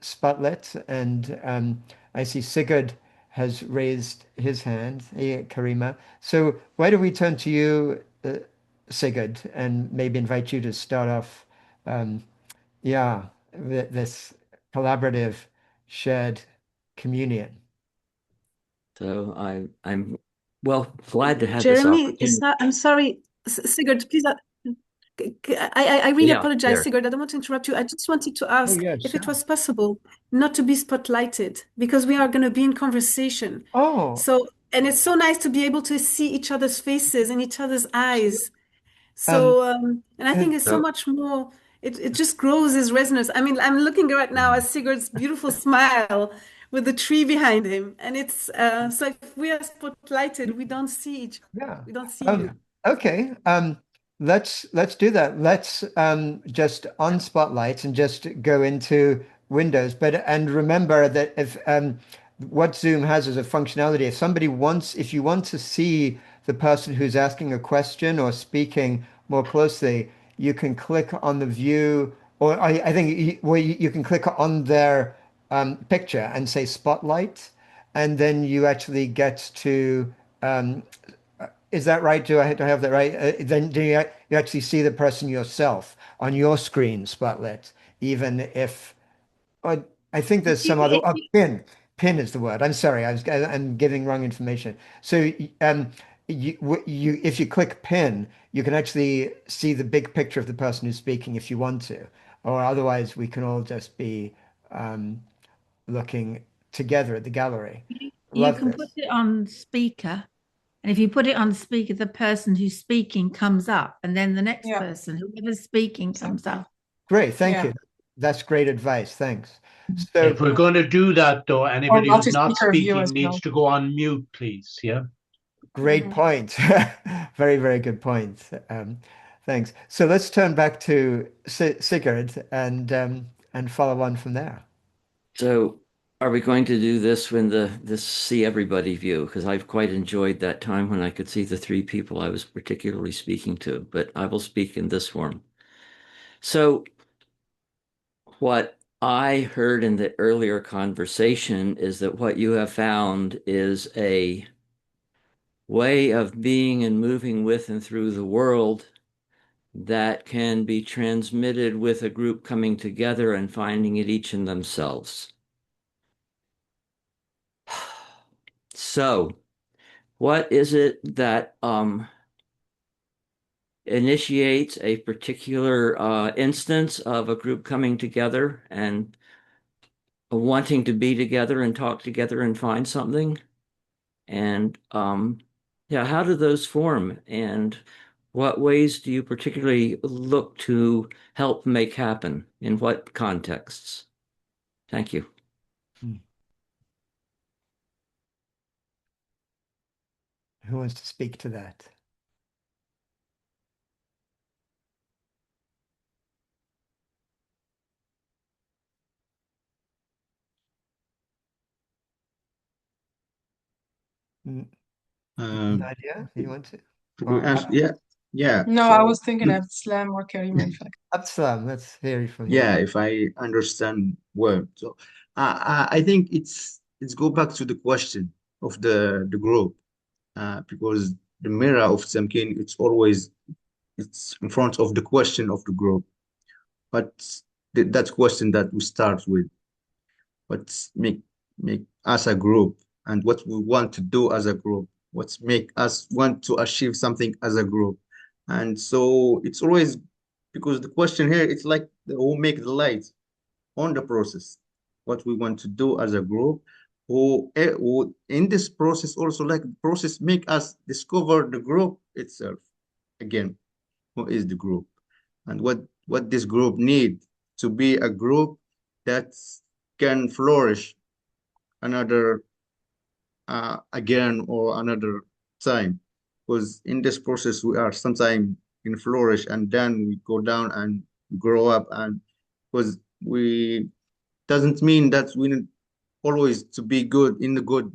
spotlit, and I see Sigurd has raised his hand. Hey, Karima. So why don't we turn to you, Sigurd, and maybe invite you to start off, um, yeah, this collaborative shared communion. So I'm well glad to have this Jeremy, opportunity. I'm sorry, Sigurd, please. I really Yeah, apologize, there. Sigurd. I don't want to interrupt you. I just wanted to Oh, ask yeah, if it sure. was possible not to be spotlighted because we are going to be in conversation. Oh, So, and it's so nice to be able to see each other's faces and each other's eyes. um, So, and I think and it's so So much more, it just grows his resonance. I mean, I'm looking right now at Sigurd's beautiful smile with the tree behind him. And it's, so if we are spotlighted, yeah. we don't see you. Okay. Let's do that. Let's just on spotlight and just go into Windows. But and remember that if what Zoom has as a functionality, if you want to see the person who's asking a question or speaking more closely, you can click on the view, or I think you can click on their picture and say spotlight, and then you actually get to um, is that right? Do I have that right? Then do you actually see the person yourself on your screen spotlit, even if or I think there's some other If you, pin is the word. I'm sorry, I'm giving wrong information. So if you click pin, you can actually see the big picture of the person who's speaking if you want to, or otherwise we can all just be um, looking together at the gallery. You Love can put this. it on speaker, and if you put it on speaker, the person who's speaking comes up, and then the next Yeah, person, whoever's speaking, comes exactly. up. Great, thank Yeah. you. That's great advice. Thanks. So If we're going to do that, though, Or anybody who's not multi-speaker view as speaking well. needs to go on mute, please. Yeah. great point. Very, very good point. Thanks. So let's turn back to Sigurd and follow on from there. So are we going to do this when this see everybody view? Because I've quite enjoyed that time when I could see the three people I was particularly speaking to, but I will speak in this form. So what I heard in the earlier conversation is that what you have found is a way of being and moving with and through the world that can be transmitted with a group coming together and finding it each in themselves. So, what is it that initiates a particular instance of a group coming together and wanting to be together and talk together and find something? And yeah, how do those form? And what ways do you particularly look to help make happen? In what contexts? Thank you. Who wants to speak to that? Nadia, you want to? Or, yeah. No, I was So, thinking Abdeslam or Karima, in fact. Abdeslam, let's hear from you. yeah, if I understand well, so I think it's go back to the question of the group, because the mirror of Tamkeen, it's in front of the question of the group. But that question that we start with, what's make us a group, and what we want to do as a group, what's make us want to achieve something as a group. And so it's always, because the question here, it's like who make the light on the process, what we want to do as a group, who in this process also, like the process make us discover the group itself again. Who is the group, and what this group need to be a group that can flourish another again or another time, because in this process we are sometimes in flourish and then we go down and grow up, and because we doesn't mean that we need always to be good in the good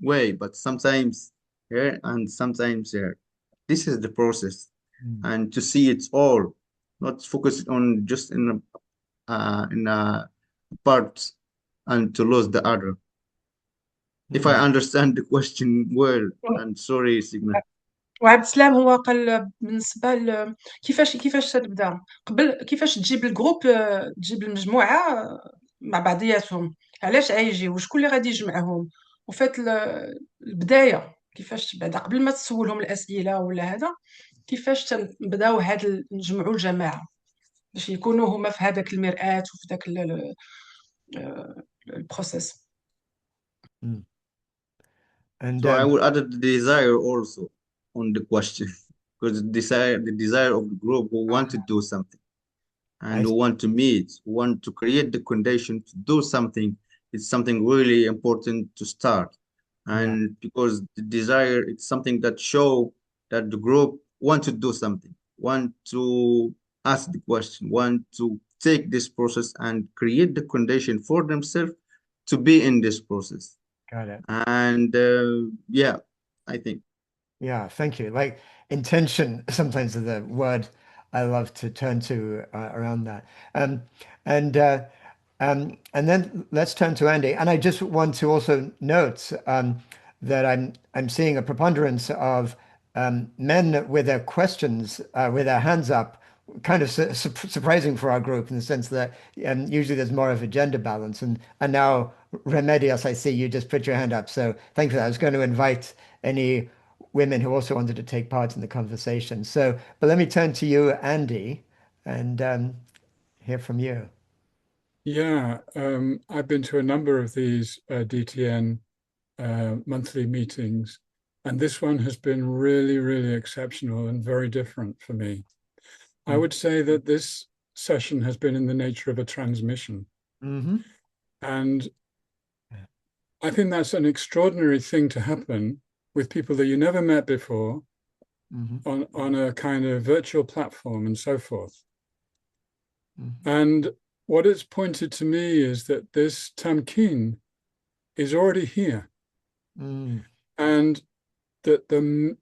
way, but sometimes here and sometimes here. This is the process, and to see it all, not focus on just in a part and to lose the other. If I understand the question well, and sorry, Sigmund. وعبد السلام هو قال بالنسبة كيفاش تبدا قبل، كيفاش تجيب الجروب، تجيب المجموعة مع بعضياتهم، علاش غيجي وشكون اللي غادي يجمعهم، وفات البداية كيفاش بعدا قبل ما تسولهم الأسئلة ولا هذا، كيفاش تنبداو نجمعوا الجماعة باش يكونوا هما في هذاك المرآة وفي ذاك البروسيس. And So I would add the desire also on the question, because the desire of the group who want to do something and who want to meet, who want to create the condition to do something, it's something really important to start. And because the desire, it's something that show that the group want to do something, want to ask the question, want to take this process and create the condition for themselves to be in this process. got it. And yeah, I think. Yeah, thank you. Like intention sometimes is the word I love to turn to around that. And then let's turn to Andy. And I just want to also note that I'm seeing a preponderance of men with their questions, with their hands up, kind of surprising for our group in the sense that usually there's more of a gender balance. And now, Remedios, I see you just put your hand up. So thank you for that. I was going to invite any women who also wanted to take part in the conversation. So, but let me turn to you, Andy, and hear from you. Yeah, I've been to a number of these DTN monthly meetings, and this one has been really, really exceptional and very different for me. I would say that this session has been in the nature of a transmission. And I think that's an extraordinary thing to happen with people that you never met before on a kind of virtual platform and so forth. And what it's pointed to me is that this Tamkeen is already here. And that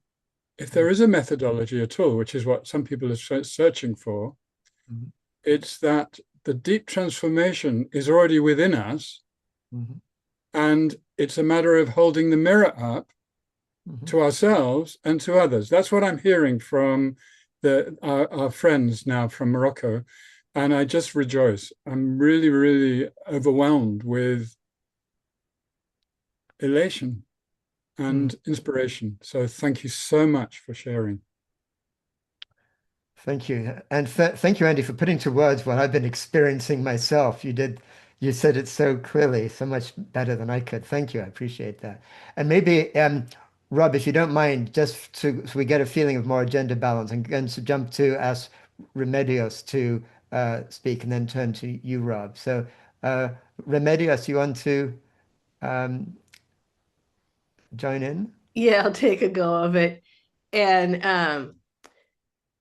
if there is a methodology at all, which is what some people are searching for, it's that the deep transformation is already within us. And it's a matter of holding the mirror up to ourselves and to others. That's what I'm hearing from our friends now from Morocco. And I just rejoice. I'm really, really overwhelmed with elation and inspiration. So thank you so much for sharing. Thank you. And thank you, Andy, for putting to words what I've been experiencing myself. You said it so clearly, so much better than I could. Thank you. I appreciate that. And maybe, Rob, if you don't mind, so we get a feeling of more gender balance, I'm going to jump to ask Remedios to speak and then turn to you, Rob. So, Remedios, you want to join in? Yeah, I'll take a go of it. And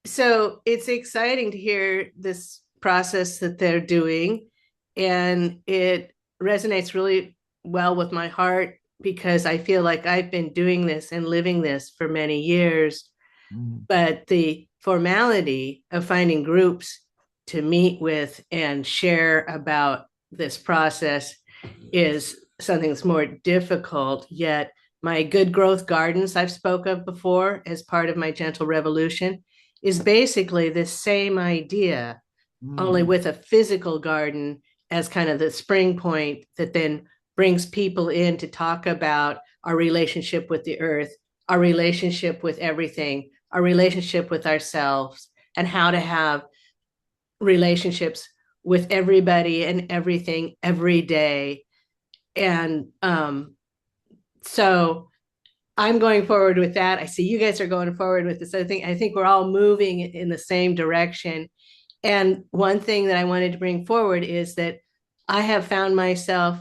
so it's exciting to hear this process that they're doing. And it resonates really well with my heart because I feel like I've been doing this and living this for many years. But the formality of finding groups to meet with and share about this process is something that's more difficult. Yet my Good Growth Gardens I've spoke of before as part of my Gentle Revolution is basically the same idea, only with a physical garden as kind of the spring point that then brings people in to talk about our relationship with the earth, our relationship with everything, our relationship with ourselves, and how to have relationships with everybody and everything every day. And so I'm going forward with that. I see you guys are going forward with this. I think we're all moving in the same direction. And one thing that I wanted to bring forward is that I have found myself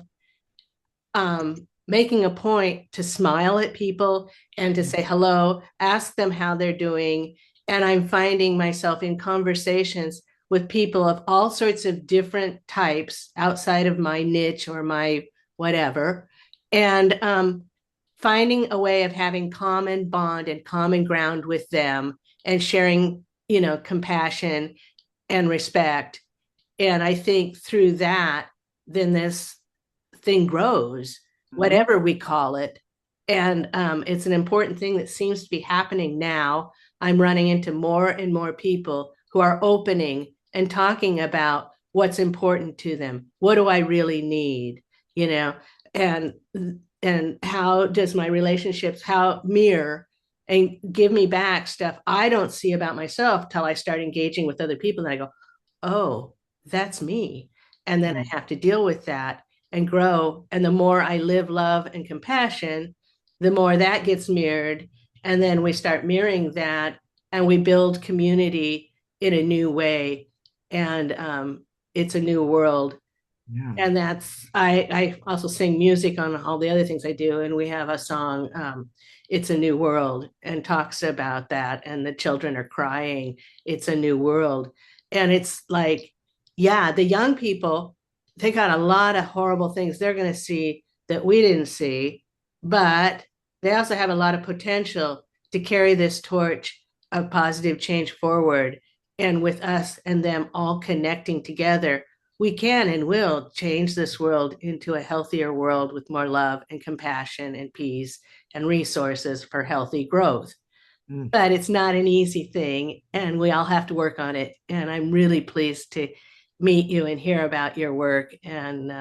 making a point to smile at people and to say hello, ask them how they're doing. And I'm finding myself in conversations with people of all sorts of different types outside of my niche or my whatever. And finding a way of having common bond and common ground with them and sharing, compassion and respect. And I think through that, then this thing grows, whatever we call it. And it's an important thing that seems to be happening now. I'm running into more and more people who are opening and talking about what's important to them. What do I really need? And how does my relationships, how mirror and give me back stuff I don't see about myself till I start engaging with other people. And I go, oh, that's me. And then I have to deal with that and grow. And the more I live love and compassion, the more that gets mirrored. And then we start mirroring that and we build community in a new way. And it's a new world. Yeah. And I also sing music on all the other things I do. And we have a song, It's a New World, and talks about that. And the children are crying, it's a new world. And it's like, yeah, the young people, they got a lot of horrible things they're going to see that we didn't see, but they also have a lot of potential to carry this torch of positive change forward. And with us and them all connecting together, we can and will change this world into a healthier world with more love and compassion and peace and resources for healthy growth. But it's not an easy thing, and we all have to work on it. And I'm really pleased to meet you and hear about your work. And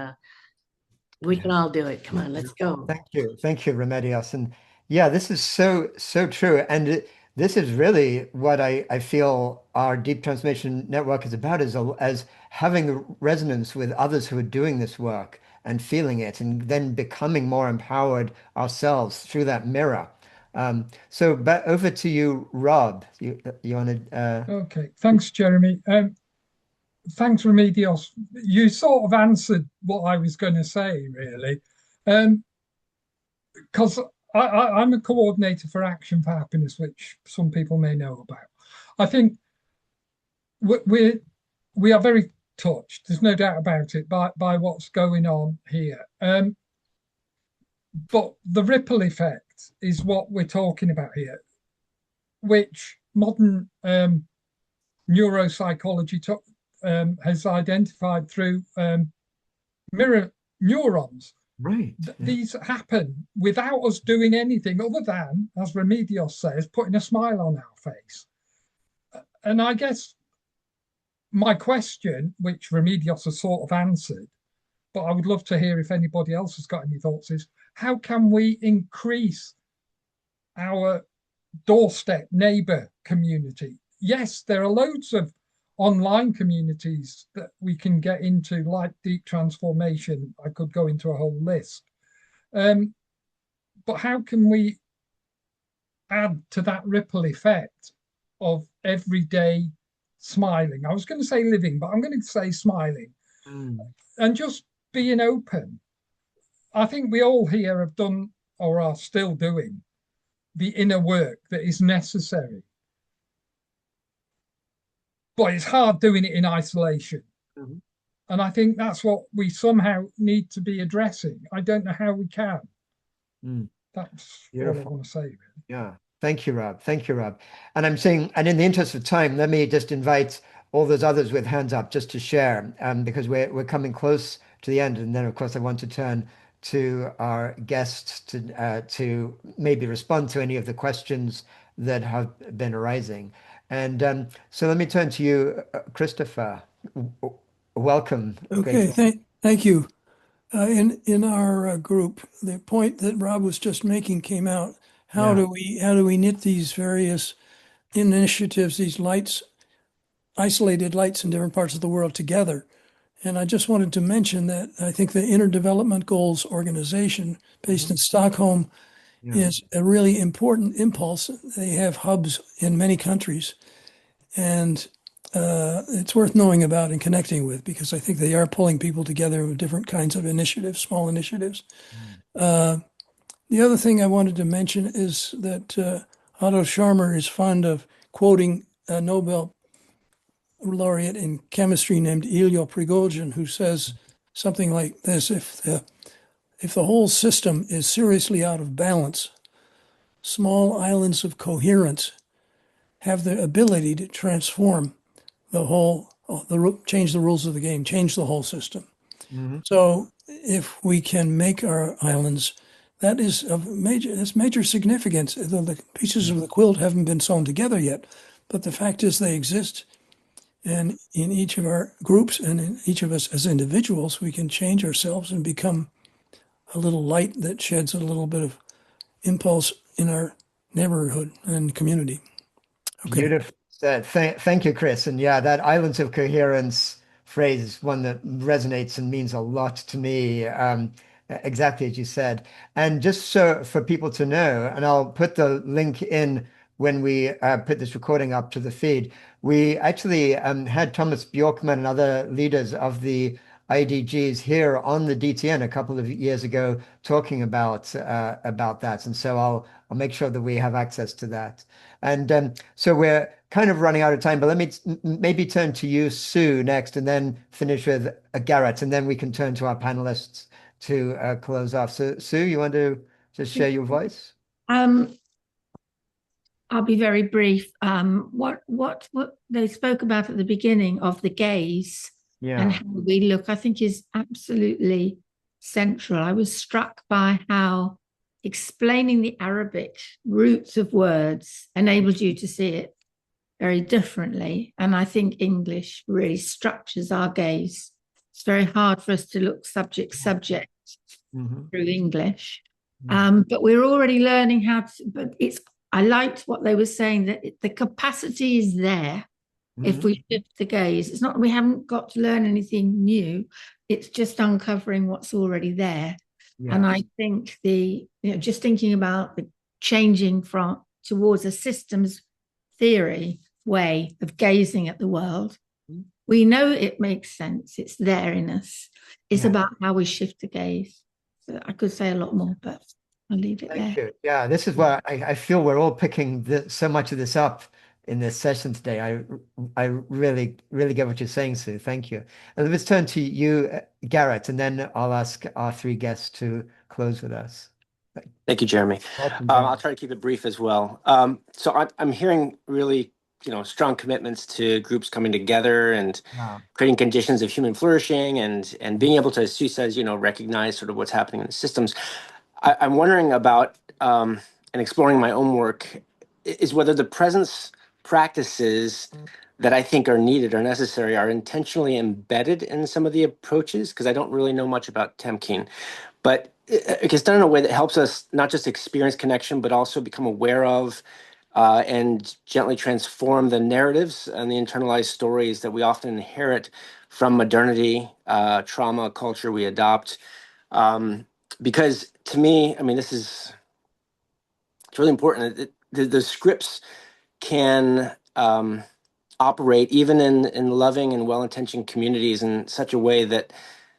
we can all do it. Come on, let's go. Thank you, Remedios. And yeah, this is so true. And this is really what I feel our Deep Transformation Network is about, as having resonance with others who are doing this work and feeling it, and then becoming more empowered ourselves through that mirror. So back over to you, Rob. You want to? Okay, thanks, Jeremy. thanks, Remedios. You sort of answered what I was going to say, really, because I'm a coordinator for Action for Happiness, which some people may know about. I think we are very touched. There's no doubt about it by what's going on here. But the ripple effect is what we're talking about here, which modern neuropsychology has identified through mirror neurons. Right. These happen without us doing anything other than, as Remedios says, putting a smile on our face. And I guess my question, which Remedios has sort of answered, but I would love to hear if anybody else has got any thoughts, is how can we increase our doorstep neighbor community? Yes, there are loads of online communities that we can get into, like Deep Transformation. I could go into a whole list. But how can we add to that ripple effect of everyday smiling? I was going to say living, but I'm going to say smiling. And just being open. I think we all here have done or are still doing the inner work that is necessary. But it's hard doing it in isolation. And I think that's what we somehow need to be addressing. I don't know how we can. That's all I want to say, really. Yeah. Thank you, Rob. Thank you, Rob. And I'm saying, and in the interest of time, let me just invite all those others with hands up just to share, because we're coming close to the end. And then, of course, I want to turn to our guests to maybe respond to any of the questions that have been arising. And so let me turn to you, Christopher. Welcome. Okay, thank you. In our group, the point that Rob was just making came out. How do we knit these various initiatives, these lights, isolated lights in different parts of the world together? And I just wanted to mention that I think the Interdevelopment Goals organization based in Stockholm is a really important impulse. They have hubs in many countries, and it's worth knowing about and connecting with, because I think they are pulling people together with different kinds of initiatives, small initiatives. The other thing I wanted to mention is that Otto Scharmer is fond of quoting a Nobel laureate in chemistry named Ilya Prigogine, who says something like this: if the whole system is seriously out of balance, small islands of coherence have the ability to transform the whole, change the rules of the game, change the whole system. So if we can make our islands, that is of major significance. The pieces of the quilt haven't been sewn together yet, but the fact is they exist. And in each of our groups and in each of us as individuals, we can change ourselves and become a little light that sheds a little bit of impulse in our neighborhood and community. Okay. Beautiful. Thank you, Chris. And yeah, that islands of coherence phrase is one that resonates and means a lot to me. Exactly as you said. And just so for people to know, and I'll put the link in when we put this recording up to the feed, we actually had Thomas Bjorkman and other leaders of the IDGs here on the DTN a couple of years ago talking about that. And so I'll make sure that we have access to that. And so we're kind of running out of time, but let me maybe turn to you, Sue, next, and then finish with Garrett, and then we can turn to our panelists to close off. So Sue, you want to just share your voice? I'll be very brief. What they spoke about at the beginning of the gaze and how we look, I think is absolutely central. I was struck by how explaining the Arabic roots of words enables you to see it very differently. And I think English really structures our gaze. It's very hard for us to look subject through English. But we're already learning how to, but I liked what they were saying, that the capacity is there if we shift the gaze. It's not, we haven't got to learn anything new. It's just uncovering what's already there. And I think just thinking about the changing towards a systems theory way of gazing at the world We know it makes sense. It's there in us. It's about how we shift the gaze. So I could say a lot more, but I'll leave it there. Thank you. Yeah, this is where I feel we're all picking so much of this up in this session today. I really, really get what you're saying, Sue. Thank you. And let's turn to you, Garrett, and then I'll ask our three guests to close with us. Thank you, Jeremy. Welcome, Jeremy. I'll try to keep it brief as well. So I'm hearing really, strong commitments to groups coming together and creating conditions of human flourishing and being able to, as Sue says, recognize sort of what's happening in the systems. I'm wondering about and exploring my own work is whether the presence practices that I think are needed or necessary are intentionally embedded in some of the approaches, because I don't really know much about Tamkeen, but it gets done in a way that helps us not just experience connection, but also become aware of and gently transform the narratives and the internalized stories that we often inherit from modernity, trauma, culture we adopt. Because to me, I mean, it's really important. The scripts can operate even in loving and well-intentioned communities in such a way that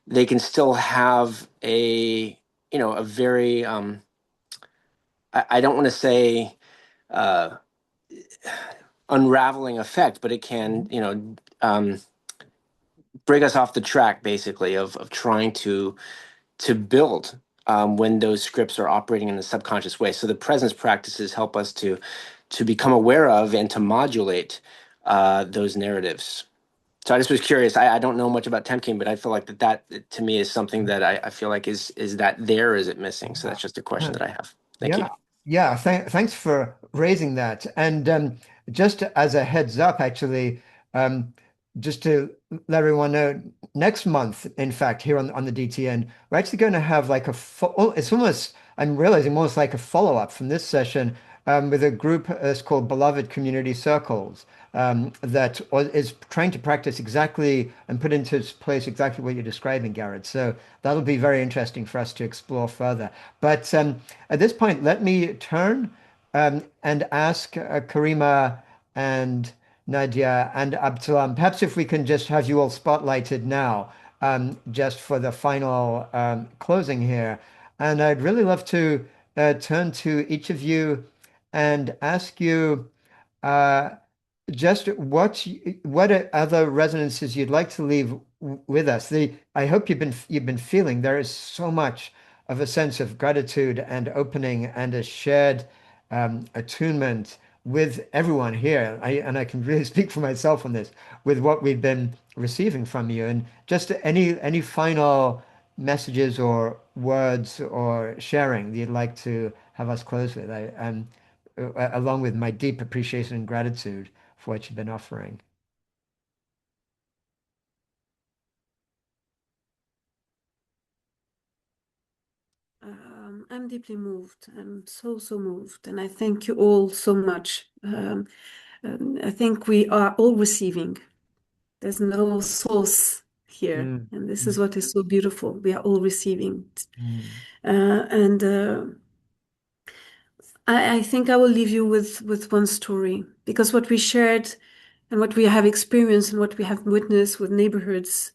they can still have a very I don't want to say unraveling effect, but it can break us off the track, basically, of trying to build when those scripts are operating in the subconscious way. So the presence practices help us to become aware of and to modulate those narratives. So I just was curious. I don't know much about Temkin, but I feel like that to me is something that I feel like is that there, or is it missing? So that's just a question that I have. Thank you. Yeah, thanks for raising that. And just as a heads up, actually, just to let everyone know, next month, in fact, here on the DTN, we're actually going to have like it's almost, I'm realizing, almost like a follow-up from this session with a group that's called Beloved Community Circles that is trying to practice exactly and put into place exactly what you're describing, Garrett. So that'll be very interesting for us to explore further. But at this point, let me turn and ask Karima and Nadia and Abdeslam, perhaps if we can just have you all spotlighted now, just for the final closing here. And I'd really love to turn to each of you and ask you just what other resonances you'd like to leave with us. I hope you've been feeling there is so much of a sense of gratitude and opening and a shared attunement with everyone here. I can really speak for myself on this, with what we've been receiving from you. And just any final messages or words or sharing that you'd like to have us close with, along with my deep appreciation and gratitude for what you've been offering. I'm deeply moved. I'm so moved. And I thank you all so much. I think we are all receiving. There's no source here. And this is what is so beautiful. We are all receiving. I think I will leave you with one story, because what we shared and what we have experienced and what we have witnessed with neighborhoods,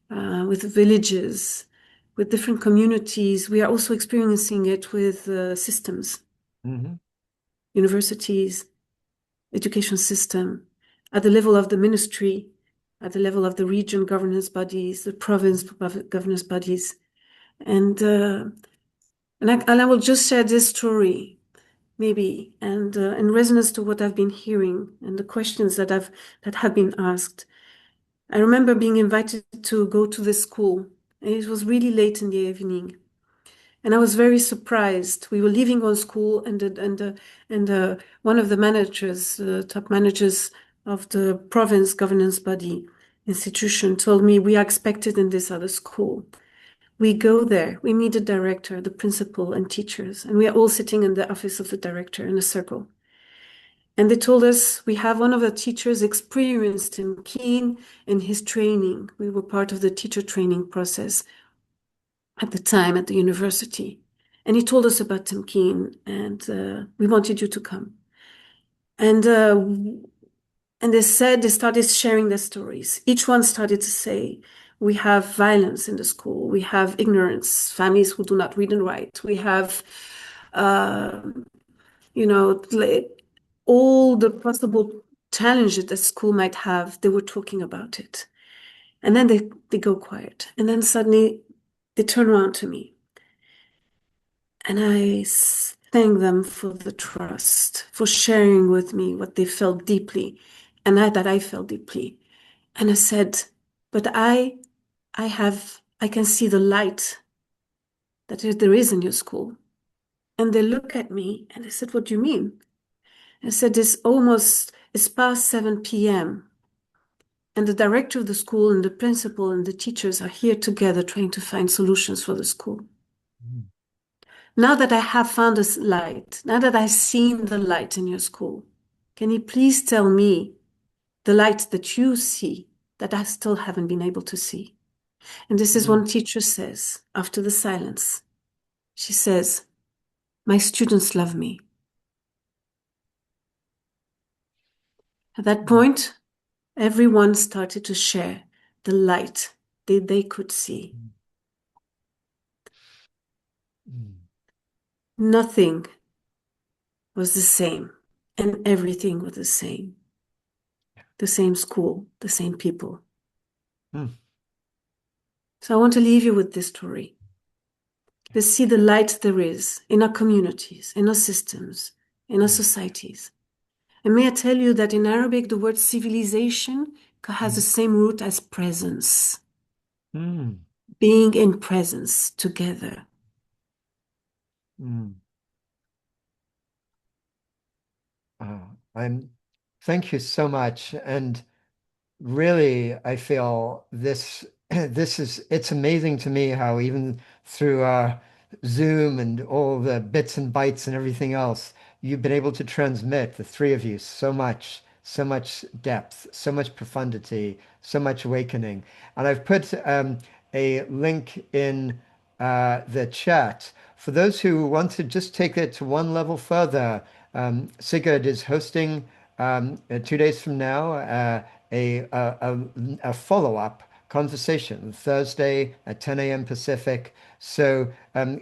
with villages, with different communities, we are also experiencing it with systems, universities, education system, at the level of the ministry, at the level of the region governance bodies, the province governance bodies. And I will just share this story, maybe, and in resonance to what I've been hearing and the questions that have been asked. I remember being invited to go to this school, and it was really late in the evening. And I was very surprised. We were leaving one school, and one of the managers, top managers of the province governance body institution, told me, we are expected in this other school. We go there, we meet the director, the principal, and teachers, and we are all sitting in the office of the director in a circle. And they told us, we have one of the teachers experienced Tamkeen in his training. We were part of the teacher training process at the time at the university. And he told us about Tamkeen, and we wanted you to come. And And they started sharing their stories. Each one started to say, we have violence in the school. We have ignorance, families who do not read and write. We have, all the possible challenges that school might have. They were talking about it. And then they go quiet. And then suddenly they turn around to me. And I thank them for the trust, for sharing with me what they felt deeply, and that I felt deeply. And I said, but I can see the light that there is in your school. And they look at me and they said, what do you mean? I said, it's past 7 p.m. And the director of the school and the principal and the teachers are here together trying to find solutions for the school. Mm. Now that I have found this light, now that I've seen the light in your school, can you please tell me the light that you see that I still haven't been able to see? And this is one teacher says, after the silence, she says, my students love me. At that point, everyone started to share the light that they could see. Nothing was the same, and everything was the same. The same school, the same people. So I want to leave you with this story. Let's see the light there is in our communities, in our systems, in our societies. And may I tell you that in Arabic, the word civilization has the same root as presence. Being in presence together. Thank you so much. And really, I feel this it's amazing to me how even through Zoom and all the bits and bytes and everything else, you've been able to transmit, the three of you, so much depth, so much profundity, so much awakening. And I've put a link in the chat. For those who want to just take it to one level further, Sigurd is hosting 2 days from now a follow-up conversation Thursday at 10 a.m. Pacific. So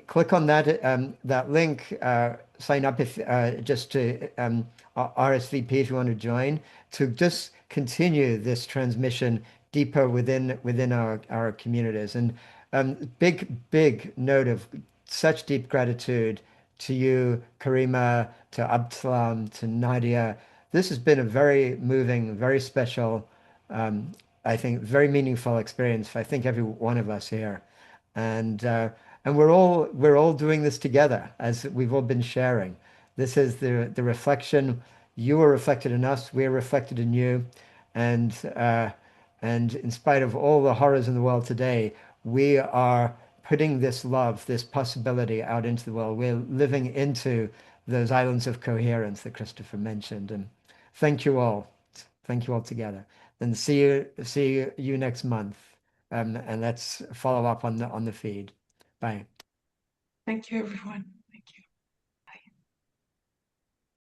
click on that link, sign up if just to RSVP if you want to join, to just continue this transmission deeper within our communities. And big note of such deep gratitude to you, Karima, to Abdeslam, to Nadia. This has been a very moving, very special, I think, very meaningful experience for I think every one of us here, and we're all doing this together as we've all been sharing. This is the reflection. You are reflected in us. We're reflected in you, and and in spite of all the horrors in the world today, we are putting this love, this possibility out into the world. We're living into those islands of coherence that Christopher mentioned. And thank you all. Thank you all together. And see you next month. And let's follow up on the feed. Bye. Thank you, everyone.